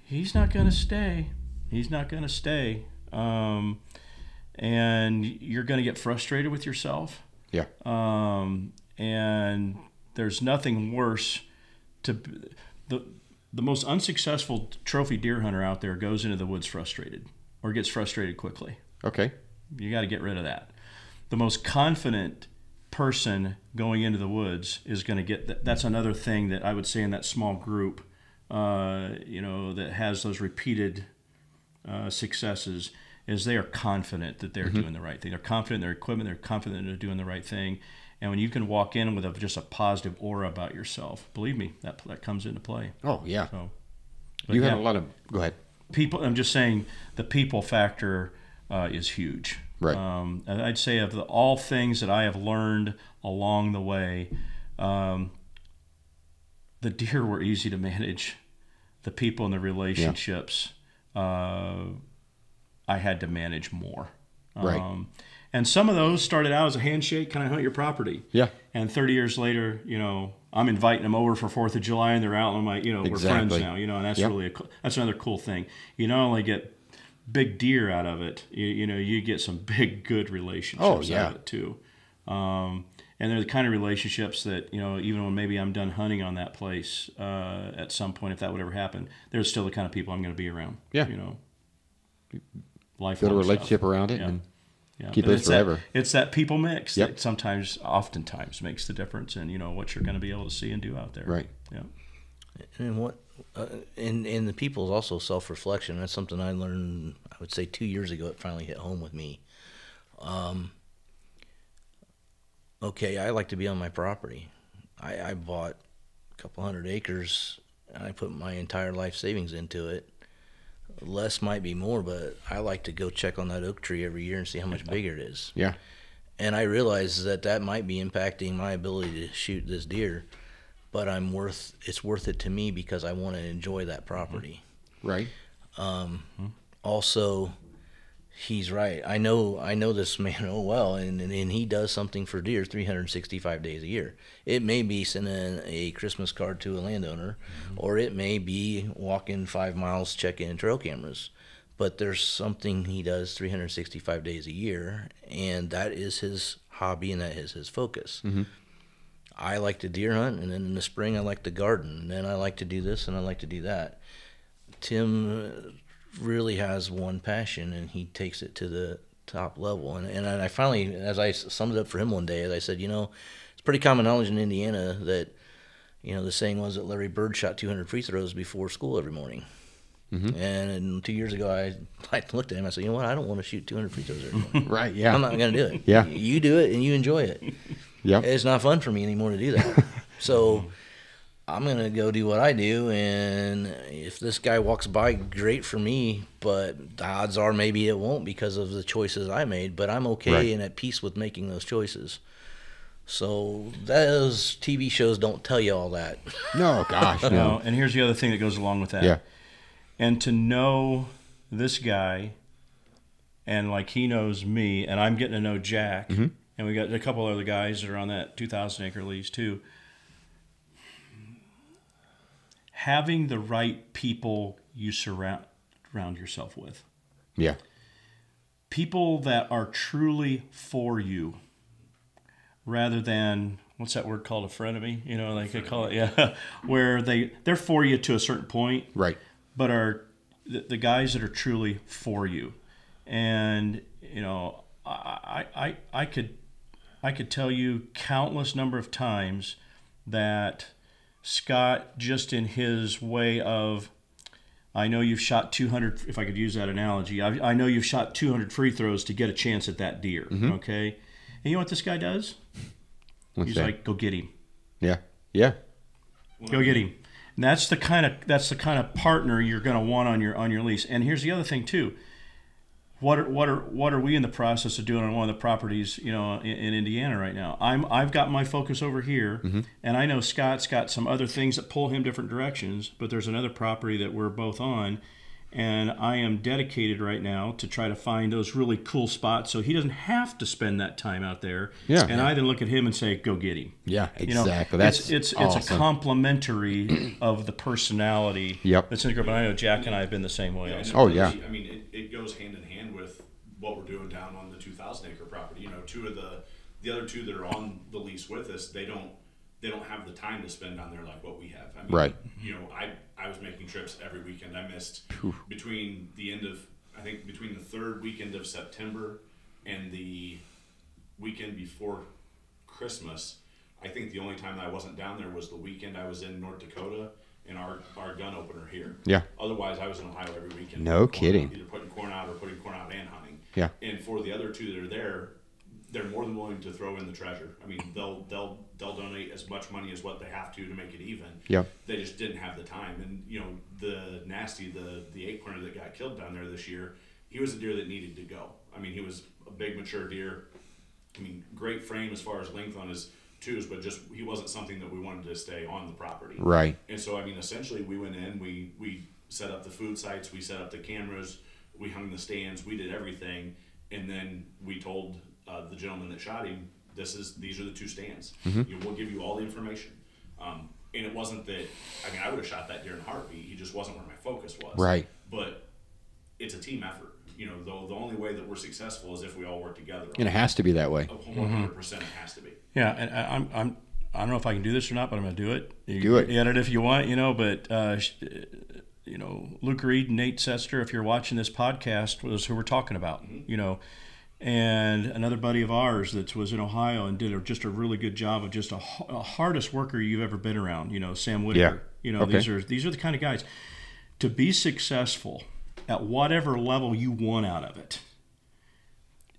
He's not going to stay. He's not going to stay. And you're going to get frustrated with yourself. Yeah. And there's nothing worse to the most unsuccessful trophy deer hunter out there goes into the woods frustrated or gets frustrated quickly. Okay. You got to get rid of that. The most confident person going into the woods is going to get that's another thing that I would say in that small group, that has those repeated successes is they are confident that they're doing the right thing. They're confident in their equipment. They're confident they're doing the right thing. And when you can walk in with just a positive aura about yourself, believe me, that comes into play. Oh, yeah. So, you had a lot of... Go ahead. People. I'm just saying the people factor is huge. Right. I'd say of all things that I have learned along the way, the deer were easy to manage. The people and the relationships, I had to manage more. Right. And some of those started out as a handshake, can I hunt your property? Yeah. And 30 years later, I'm inviting them over for 4th of July and they're out and I'm like, we're friends now, and that's really that's another cool thing. You not only get big deer out of it, you get some big good relationships out of it too. And they're the kind of relationships that, even when maybe I'm done hunting on that place at some point, if that would ever happen, they're still the kind of people I'm going to be around. Yeah. Lifelong build a relationship stuff. around it Yeah. and Yeah, keep but it forever. It's that people mix that oftentimes makes the difference in what you're going to be able to see and do out there. Right. Yeah. And what in the people is also self-reflection. That's something I learned, I would say 2 years ago. It finally hit home with me. Okay, I like to be on my property. I bought a couple hundred acres and I put my entire life savings into it. Less might be more, but I like to go check on that oak tree every year and see how much bigger it is. Yeah. And I realize that might be impacting my ability to shoot this deer, but it's worth it to me because I want to enjoy that property. Right. Also, he's right. I know this man well, and he does something for deer 365 days a year. It may be sending a Christmas card to a landowner, or it may be walking 5 miles checking trail cameras. But there's something he does 365 days a year, and that is his hobby, and that is his focus. I like to deer hunt, and then in the spring I like to garden, and then I like to do this and I like to do that. Tim really has one passion, and he takes it to the top level. And I finally, as I summed it up for him one day, I said, it's pretty common knowledge in Indiana that, the saying was that Larry Bird shot 200 free throws before school every morning. And 2 years ago, I looked at him. I said, I don't want to shoot 200 free throws every morning. Right. Yeah. I'm not going to do it. Yeah. You do it and you enjoy it. Yeah. It's not fun for me anymore to do that. So I'm going to go do what I do, and if this guy walks by, great for me, but the odds are maybe it won't because of the choices I made, but I'm okay Right. and at peace with making those choices. So those TV shows don't tell you all that. No, gosh, no. No, and here's the other thing that goes along with that. Yeah. And to know this guy, and like he knows me, and I'm getting to know Jack, Mm-hmm. and we got a couple other guys that are on that 2,000 acre lease too. Having the right people you surround yourself with. Yeah. People that are truly for you, rather than, what's that word called, a frenemy? You know, like they call it, yeah, where they're for you to a certain point, Right. but are the guys that are truly for you. And you know, I could tell you countless number of times that Scott, just in his way of, I know you've shot 200, if I could use that analogy, I know you've shot 200 free throws to get a chance at that deer, okay? And you know what this guy does? What's He's that? like, go get him. Yeah. Yeah. Go get him. And that's the kind of partner you're going to want on your lease. And here's the other thing too. What are we in the process of doing on one of the properties, you know, in Indiana right now? I've got my focus over here, and I know Scott's got some other things that pull him different directions. But there's another property that we're both on, and I am dedicated right now to try to find those really cool spots so he doesn't have to spend that time out there. Yeah. And I then look at him and say, "Go get him." Yeah. You know, Exactly. That's it's awesome. a complementary of the personality. Yep. That's in the group. And I know Jack and I have been the same way. Also. Oh, yeah. I mean, it goes hand in hand with what we're doing down on the 2,000 acre property. You know, the other two that are on the lease with us, they don't have the time to spend down there like what we have. I mean, Right. You know, I was making trips every weekend. I missed between the third weekend of September and the weekend before Christmas. I think the only time that I wasn't down there was the weekend I was in North Dakota and our gun opener here. Yeah. Otherwise, I was in Ohio every weekend. No putting corn kidding. out, either putting corn out or putting corn out and hunting. Yeah. And for the other two that are there, they're more than willing to throw in the treasure. I mean, they'll donate as much money as what they have to make it even. Yeah. They just didn't have the time. And you know, the nasty, the 8-pointer that got killed down there this year, he was a deer that needed to go. I mean, he was a big mature deer. I mean, great frame as far as length on his twos, but just he wasn't something that we wanted to stay on the property. Right. And so, I mean, essentially, we went in, we set up the food sites, we set up the cameras, we hung the stands, we did everything, and then we told the gentleman that shot him, these are the two stands. We'll give you all the information. And it wasn't that, I mean, I would have shot that deer in a heartbeat. He just wasn't where my focus was. Right. But it's a team effort. You know, the only way that we're successful is if we all work together. And it has to be that way. 100% it has to be. Yeah, and I don't know if I can do this or not, but I'm going to do it. You Do it. Edit if you want, you know. But you know, Luke Reed and Nate Sester, if you're watching this podcast, was who we're talking about. You know, and another buddy of ours that was in Ohio and did just a really good job of just a hardest worker you've ever been around. You know, Sam Whitaker. Yeah. You know, Okay. these are the kind of guys to be successful at whatever level you want out of it.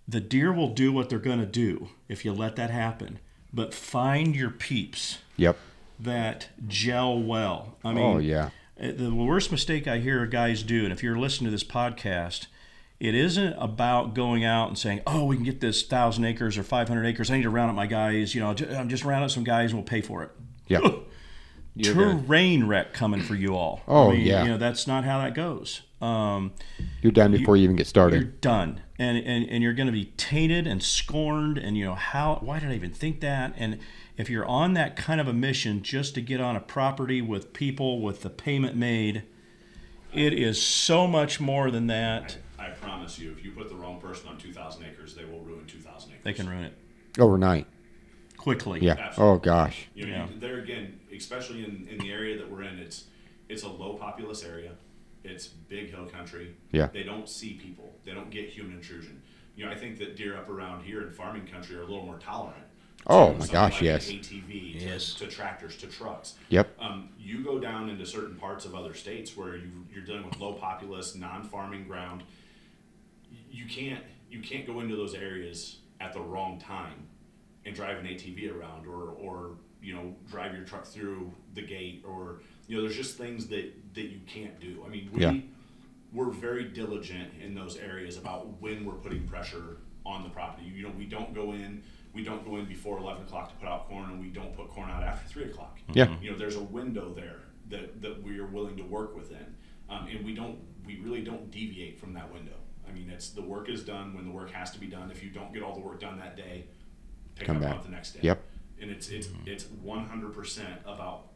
The deer will do what they're going to do if you let that happen. But find your peeps Yep. that gel well. I mean, Oh, yeah. the worst mistake I hear guys do, and if you're listening to this podcast, it isn't about going out and saying, "Oh, we can get this 1,000 acres or 500 acres. I need to round up my guys. You know, I'm just round up some guys and we'll pay for it." Yep. You're done. Terrain wreck coming for you all. Oh, I mean, yeah. You know, that's not how that goes. You're done before you even get You're started. done, and you're going to be tainted and scorned. And you know, why did I even think that? And if you're on that kind of a mission just to get on a property with people with the payment made, it is so much more than that. I promise you, if you put the wrong person on 2,000 acres, they will ruin 2,000 acres. They can ruin it Overnight. quickly. Yeah. Absolutely. Oh, gosh. You know, Yeah. there again, especially in the area that we're in, it's a low populous area. It's big hill country. Yeah. They don't see people. They don't get human intrusion. You know, I think that deer up around here in farming country are a little more tolerant. Oh, to my something gosh, like yes. an ATV, Yes. to tractors, to trucks. Yep. You go down into certain parts of other states where you're dealing with low populous, non-farming ground. You can't go into those areas at the wrong time and drive an ATV around or drive your truck through the gate, or there's just things that you can't do. I mean, we're very diligent in those areas about when we're putting pressure on the property. We don't go in before 11 o'clock to put out corn, and we don't put corn out after 3 o'clock. Yeah. There's a window there that we are willing to work within, and we really don't deviate from that window. I mean, the work is done when the work has to be done. If you don't get all the work done that day, pick up on the next day. Yep. And it's 100% about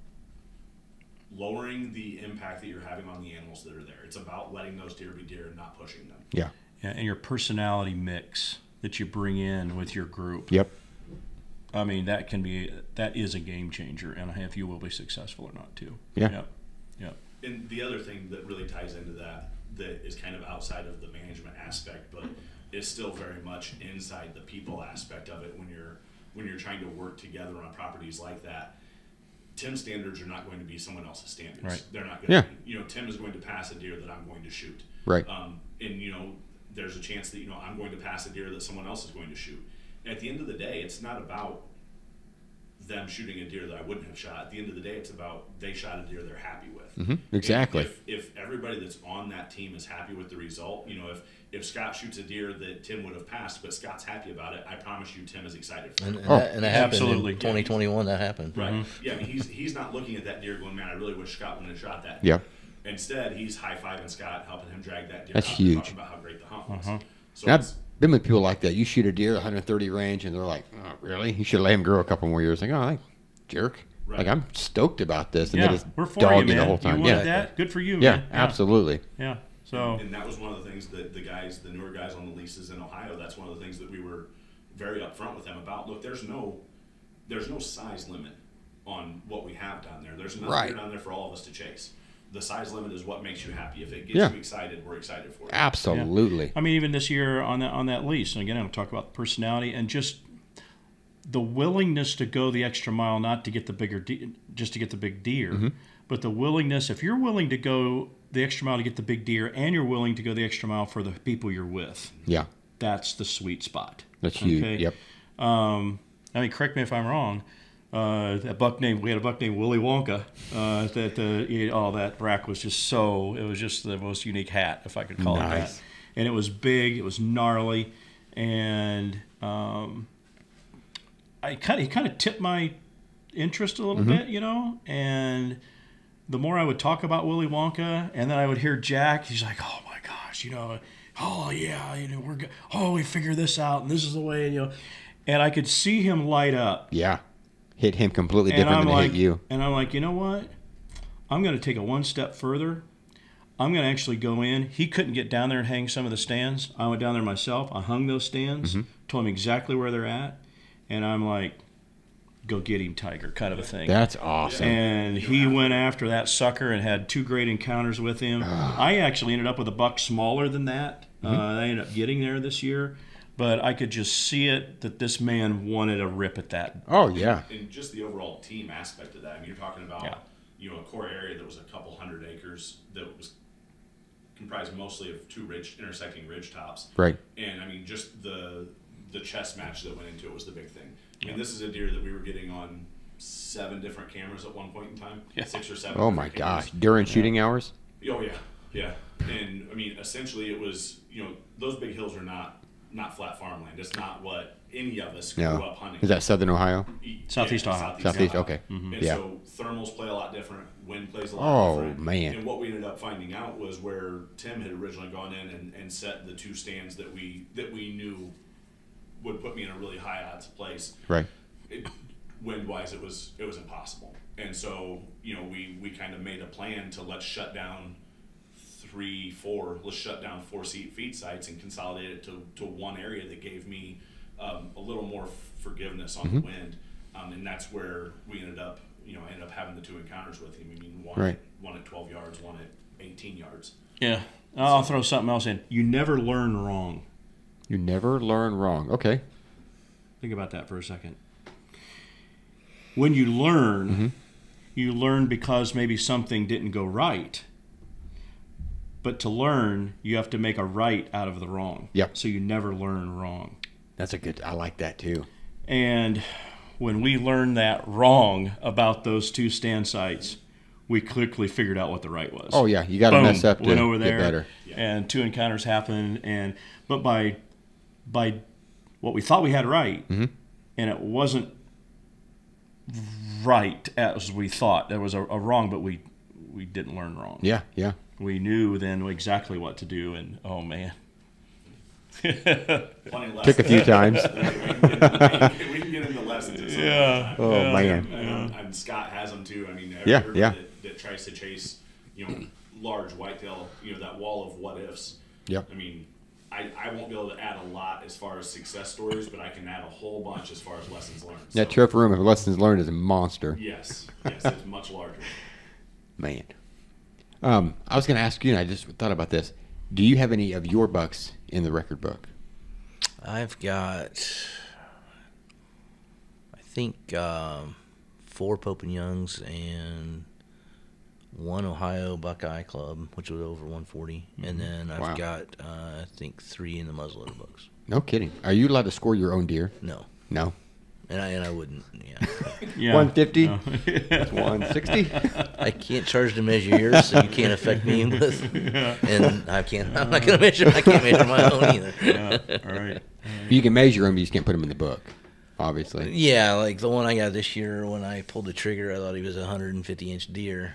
lowering the impact that you're having on the animals that are there. It's about letting those deer be deer and not pushing them. Yeah. And your personality mix that you bring in with your group. Yep. I mean, that is a game changer, and if you will be successful or not too. Yeah. Yep. And the other thing that really ties into that is kind of outside of the management aspect, but is still very much inside the people aspect of it when you're trying to work together on properties like that. Tim's standards are not going to be someone else's standards. Right. They're not going to be, Tim is going to pass a deer that I'm going to shoot. Right. And there's a chance that, I'm going to pass a deer that someone else is going to shoot. And at the end of the day, it's not about them shooting a deer that I wouldn't have shot. At the end of the day, it's about they shot a deer they're happy with. Mm-hmm. Exactly. If everybody that's on that team is happy with the result, if Scott shoots a deer that Tim would have passed, but Scott's happy about it, I promise you Tim is excited for it. And that happened absolutely. in 2021. That happened. Right. Mm-hmm. Yeah, I mean, he's not looking at that deer going, man, I really wish Scott wouldn't have shot that. Yeah. Instead, he's high-fiving Scott, helping him drag that deer That's out, huge. talking about how great the hunt was. So And I've been with people like that. You shoot a deer 130 range, and they're like, "Oh, really? You should let him grow a couple more years." Like, "Oh, jerk!" Right. Like, I'm stoked about this, and Yeah, they just we're for dog you, man. the whole time. You wanted that? Good for you, man. Absolutely. Yeah. So. And that was one of the things that the newer guys on the leases in Ohio, that's one of the things that we were very upfront with them about. Look, there's no size limit on what we have down there. There's nothing down there for all of us to chase. The size limit is what makes you happy. If it gets you excited, we're excited for it. Absolutely. Yeah. I mean, even this year on that lease, and again, I'm talking about personality and just the willingness to go the extra mile, not to get the just to get the big deer, but the willingness. If you're willing to go the extra mile to get the big deer, and you're willing to go the extra mile for the people you're with, that's the sweet spot. That's huge. Yep. I mean, correct me if I'm wrong. We had a buck named Willy Wonka. That rack was just it was just the most unique hat, if I could call it that. And it was big, it was gnarly, and he kind of tipped my interest a little bit, and the more I would talk about Willy Wonka, and then I would hear Jack, he's like, "Oh my gosh, we figured this out, and this is the way," and I could see him light up. Yeah. Hit him completely different than hit you. And I'm like, you know what? I'm going to take it one step further. I'm going to actually go in. He couldn't get down there and hang some of the stands. I went down there myself. I hung those stands, told him exactly where they're at, and I'm like, go get him, Tiger, kind of a thing. That's awesome. And he went after that sucker and had 2 great encounters with him. I actually ended up with a buck smaller than that. I ended up getting there this year. But I could just see it that this man wanted a rip at that. Oh, yeah. And just the overall team aspect of that. I mean, you're talking about a core area that was a couple hundred acres that was comprised mostly of 2 intersecting ridge tops. Right. And I mean, just the chess match that went into it was the big thing. I mean, this is a deer that we were getting on 7 different cameras at one point in time. 6 or 7. Oh my gosh! During shooting hours. Oh yeah. And I mean, essentially, it was those big hills are not flat farmland. It's not what any of us grew up hunting. Is that Southern Ohio? Southeast Ohio. Southeast, okay. And yeah. so thermals play a lot different. Wind plays a lot different. Oh, man. And what we ended up finding out was where Tim had originally gone in and set the 2 stands that we knew would put me in a really high odds place. Right. Wind-wise, it was impossible. And so, we kind of made a plan to let's shut down 4 feed sites and consolidate it to one area that gave me a little more forgiveness on the wind, and that's where we ended up having the 2 encounters with him. I mean, one at 12 yards, one at 18 yards. Yeah, I'll throw something else in. You never learn wrong. You never learn wrong. Okay. Think about that for a second. When you learn, you learn because maybe something didn't go right. But to learn, you have to make a right out of the wrong. Yep. So you never learn wrong. I like that too. And when we learned that wrong about those two stand sites, we quickly figured out what the right was. Oh yeah, you got to mess up to went over there, get better. and 2 encounters happened. But by what we thought we had right, Mm-hmm. and it wasn't right as we thought. There was a wrong, but we didn't learn wrong. Yeah, yeah. We knew then exactly what to do, and oh man. Took a few times. We can get into lessons. Yeah. Oh man. And Scott has them too. I mean, Yeah, everybody that tries to chase, large whitetail, that wall of what ifs. Yep. I mean, I won't be able to add a lot as far as success stories, but I can add a whole bunch as far as lessons learned. That trophy room of lessons learned is a monster. Yes, it's much larger. Man. I was going to ask you, and I just thought about this. Do you have any of your bucks in the record book? I've got, I think, 4 Pope and Youngs and 1 Ohio Buckeye Club, which was over 140. And then I've got, I think, 3 in the muzzleloader books. No kidding. Are you allowed to score your own deer? No. No. And I wouldn't, Yeah. 150? No. That's 160? I can't charge to measure yours, so you can't affect me with. And I'm not going to measure. I can't measure my own either. Yeah. All right. You can measure them, you just can't put them in the book, obviously. Yeah, like the one I got this year, when I pulled the trigger, I thought he was a 150-inch deer,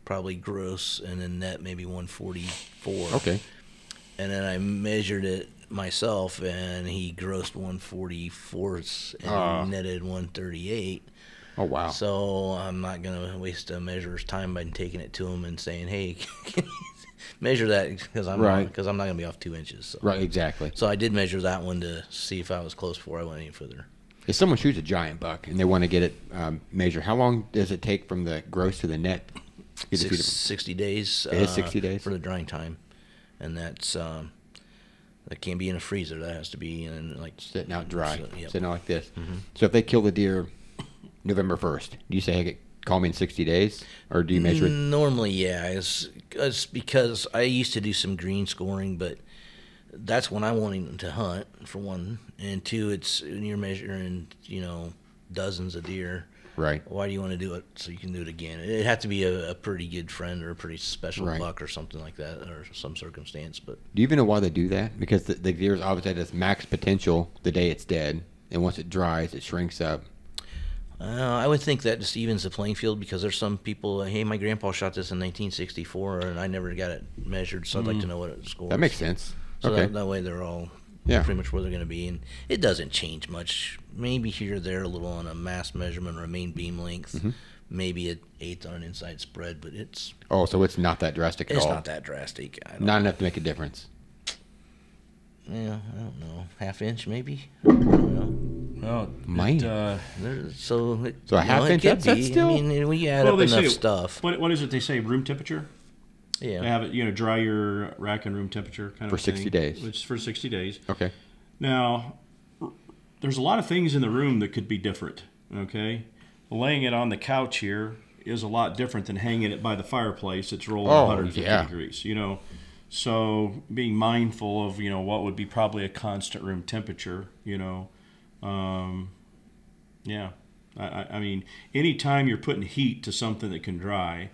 probably gross, and then net maybe 144. Okay. And then I measured it myself, and he grossed 144s and he netted 138. Oh, wow. So I'm not going to waste a measurer's time by taking it to him and saying, hey, can you measure that, because I'm not going to be off 2 inches. So. Right, exactly. So I did measure that one to see if I was close before I went any further. If someone shoots a giant buck and they want to get it measured, how long does it take from the gross to the net? 60 days. It is 60 days? For the drying time. And that's, that can't be in a freezer. That has to be in, like, Sitting out dry, yep. sitting out like this. Mm-hmm. So if they kill the deer November 1st, do you say, hey, call me in 60 days? Or do you measure it? Normally, yeah. It's because I used to do some green scoring, but that's when I wanted to hunt, for one. And two, it's when you're measuring, dozens of deer. Right. Why do you want to do it so you can do it again? It'd have to be a pretty good friend or a pretty special buck or something like that, or some circumstance. But do you even know why they do that? Because the deer's obviously at its max potential the day it's dead, and once it dries, it shrinks up. I would think that just evens the playing field, because there's some people, hey, my grandpa shot this in 1964, and I never got it measured, so I'd like to know what it scores. That makes sense. So Okay. that way they're all Yeah. pretty much where they're going to be. And it doesn't change much. Maybe here or there a little on a mass measurement or a main beam length. Maybe an eighth on an inside spread, but it's Oh, so it's not that drastic at all? it's not that drastic. Not enough to make a difference. Yeah, I don't know. Half inch maybe? I don't know. Well, Man. So a half inch, it could that's be. still- I mean, when you add well, up they enough say stuff. What is it they say? Room temperature. Yeah. They have it, dry your rack and room temperature kind For of thing. 60 days. Which is for 60 days. Okay. Now, there's a lot of things in the room that could be different. Okay, laying it on the couch here is a lot different than hanging it by the fireplace. It's rolling 150 degrees. So being mindful of what would be probably a constant room temperature. Yeah. I mean, anytime you're putting heat to something that can dry,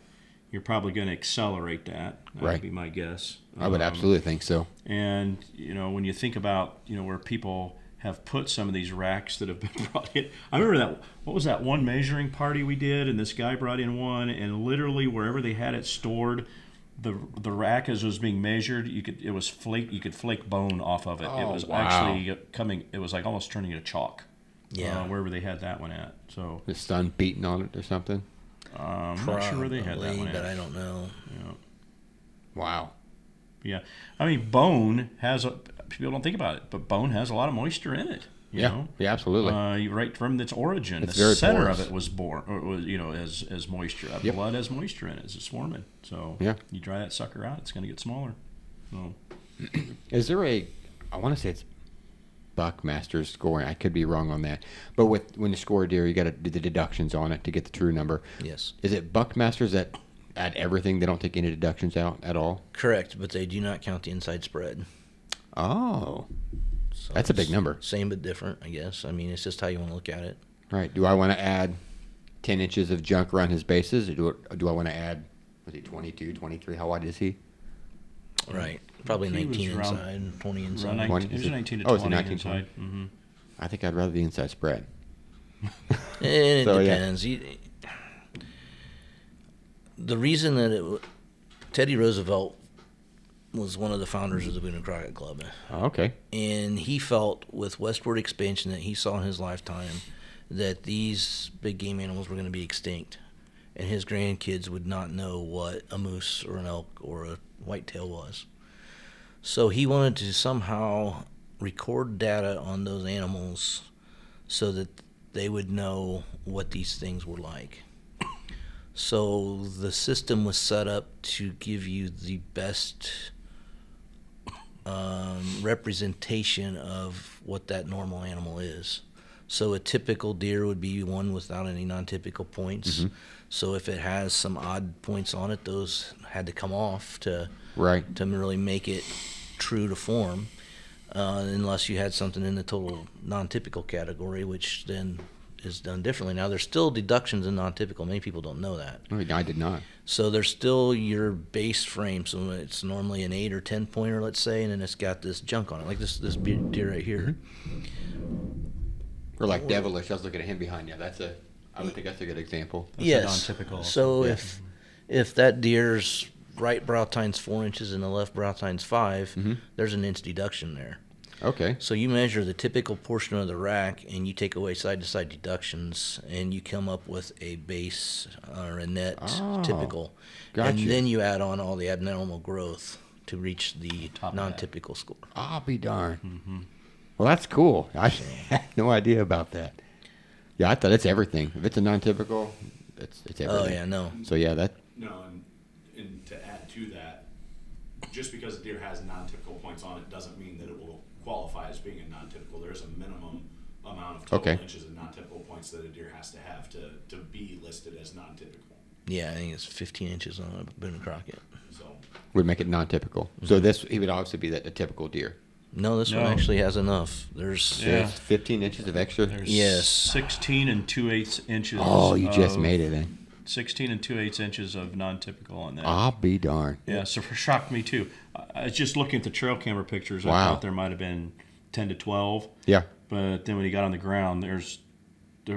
you're probably going to accelerate that. That would be my guess. I would absolutely think so. And, when you think about, where people have put some of these racks that have been brought in. I remember what was that one measuring party we did, and this guy brought in one, and literally wherever they had it stored, the rack as it was being measured, you could flake bone off of it. Oh, it was wow. actually it was like almost turning to chalk. Yeah. Wherever they had that one at. So The sun beating on it or something? I'm not sure where they had that Probably, one at. but I don't know. Wow. Yeah, I mean, bone has people don't think about it, but bone has a lot of moisture in it. You know? Yeah, absolutely. Right from its origin, It's the very center porous. of it was born, or was, as moisture. Yep. Blood has moisture in it as it's swarming. So Yeah. you dry that sucker out, it's going to get smaller. So Is there I want to say it's Buckmaster's scoring. I could be wrong on that. But when you score a deer, you got to do the deductions on it to get the true number. Yes. Is it Buckmasters that add everything? They don't take any deductions out at all? Correct, but they do not count the inside spread. Oh. So That's a big it's number. Same but different, I guess. I mean, it's just how you want to look at it. Right. Do I want to add 10 inches of junk around his bases, or do I want to add, was he 22, 23? How wide is he? Right. Probably He 19 was around- inside, 20 inside. Around 19, it was 19 to 20 Oh, it's a 19, inside. Mm-hmm. I think I'd rather the inside spread. It So, yeah. depends. The reason that Teddy Roosevelt was one of the founders of the Boone and Crockett Club, Oh, okay. and he felt with westward expansion that he saw in his lifetime that these big game animals were going to be extinct, and his grandkids would not know what a moose or an elk or a whitetail was. So he wanted to somehow record data on those animals so that they would know what these things were like. So the system was set up to give you the best representation of what that normal animal is. So a typical deer would be one without any non-typical points. Mm-hmm. So if it has some odd points on it, those had to come off to really make it true to form. Unless you had something in the total non-typical category, which then is done differently. Now, there's still deductions in non-typical. Many people don't know that. Oh, I did not. So there's still your base frame. So it's normally an 8 or 10 pointer, let's say, and then it's got this junk on it, like this deer right here. Or like Devilish. I was looking at him behind you. I would think that's a good example. That's a non-typical. So Yeah. if that deer's right brow tine's 4 inches and the left brow tine's 5, Mm-hmm. there's an inch deduction there. Okay. So you measure the typical portion of the rack, and you take away side-to-side deductions, and you come up with a base or a net typical. Gotcha. And then you add on all the abnormal growth to reach the Top of that. non-typical score. I'll be darned. Mm-hmm. Well, that's cool. I had no idea about that. Yeah, I thought it's everything. If it's a non-typical, it's everything. Oh, yeah, no. So, yeah, that... No, and to add to that, just because a deer has non-typical points on it doesn't mean that it will qualify as being a non-typical. There is a minimum amount of total inches of non-typical points that a deer has to have to be listed as non-typical. Yeah, I think it's 15 inches on a Boone and Crockett. So would make it non-typical. So he would obviously be a typical deer. No, this one actually has enough. There's Yeah. 15 inches of extra. There's Yes. 16 and 2/8 inches. Oh, you just of- made it then. 16 and 2/8 inches of non-typical on that. I'll be darned. Yeah, so it shocked me too. I was just looking at the trail camera pictures. I Wow. thought there might have been 10 to 12. Yeah. But then when he got on the ground, there was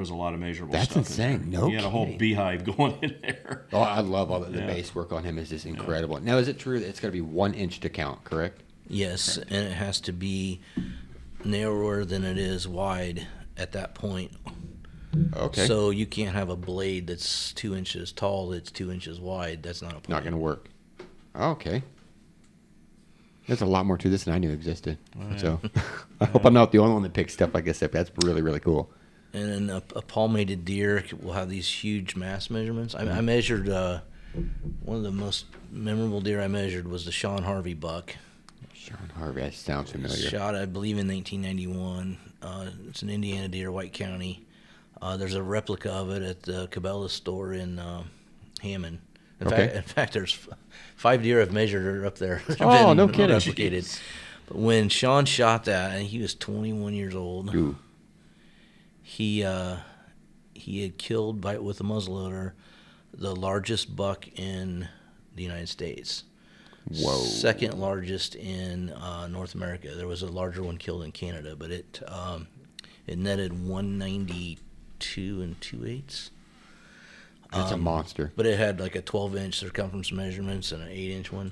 a lot of measurable That's stuff. insane. No He had a whole kidding. beehive going in there. Oh, I love all the Yeah. base work on him. Is just incredible. Now, is it true that it's going to be 1 inch to count, correct? Yes, and it has to be narrower than it is wide at that point. Okay. So you can't have a blade that's 2 inches tall that's 2 inches wide. That's not a point. Not going to work. Okay. There's a lot more to this than I knew existed. So I hope I'm not the only one that picks stuff like this up. That's really, really cool. And then a palmated deer will have these huge mass measurements. I measured one of the most memorable deer I measured was the Sean Harvey buck. Sean Harvey, that sounds familiar. Shot, I believe, in 1991. It's an Indiana deer, White County. There's a replica of it at the Cabela's store in Hammond. In fact, there's 5 deer I've measured up there. Oh, no kidding. Replicated. But when Sean shot that, and he was 21 years old, Ooh. he had killed with a muzzleloader the largest buck in the United States. Whoa. Second largest in North America. There was a larger one killed in Canada, but it netted 192 and 2/8. That's a monster. But it had like a 12-inch circumference measurements and an 8-inch one.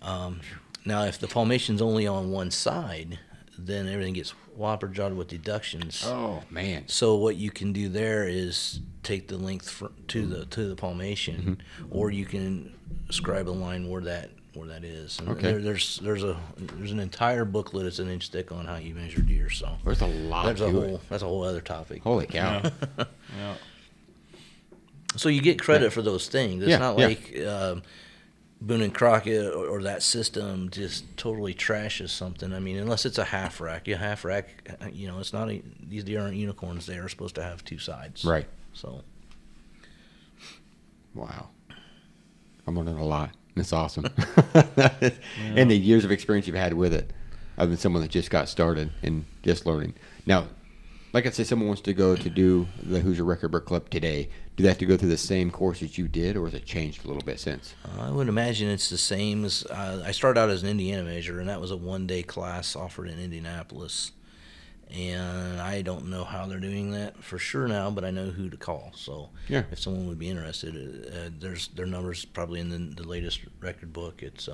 Now, if the palmation's only on one side, then everything gets whopper-jawed with deductions. Oh, man. So what you can do there is take the length to the palmation, or you can scribe a line where that is. And Okay. there's an entire booklet. It's an inch thick on how you measure deer. So There's a lot to it. that's a whole other topic. Holy cow. Yeah. So you get credit for those things. It's Yeah, not yeah. like Boone and Crockett or that system just totally trashes something. I mean, unless it's a half rack. It's not these deer aren't unicorns. They are supposed to have 2 sides. Right. So. Wow. I'm learning a lot. It's awesome. And the years of experience you've had with it, other than someone that just got started and just learning. Now, like I say, someone wants to go to do the Hoosier Record Book Club today, do they have to go through the same course that you did, or has it changed a little bit since? I would imagine it's the same as I started out as an Indiana major, and that was a one-day class offered in Indianapolis. And I don't know how they're doing that for sure now, but I know who to call. So Yeah. if someone would be interested, their numbers probably in the latest record book. It's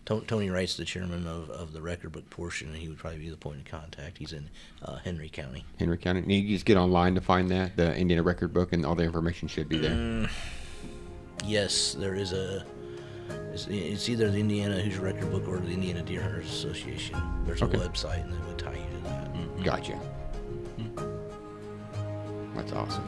Tony Wright's the chairman of the record book portion, and he would probably be the point of contact. He's in Henry County. Henry County. And you just get online to find that, the Indiana Record Book, and all the information should be there. Yes, there is it's either the Indiana Hoosier Record Book or the Indiana Deer Hunters Association. There's Okay. a website, and it would tie you to that. Gotcha. That's awesome.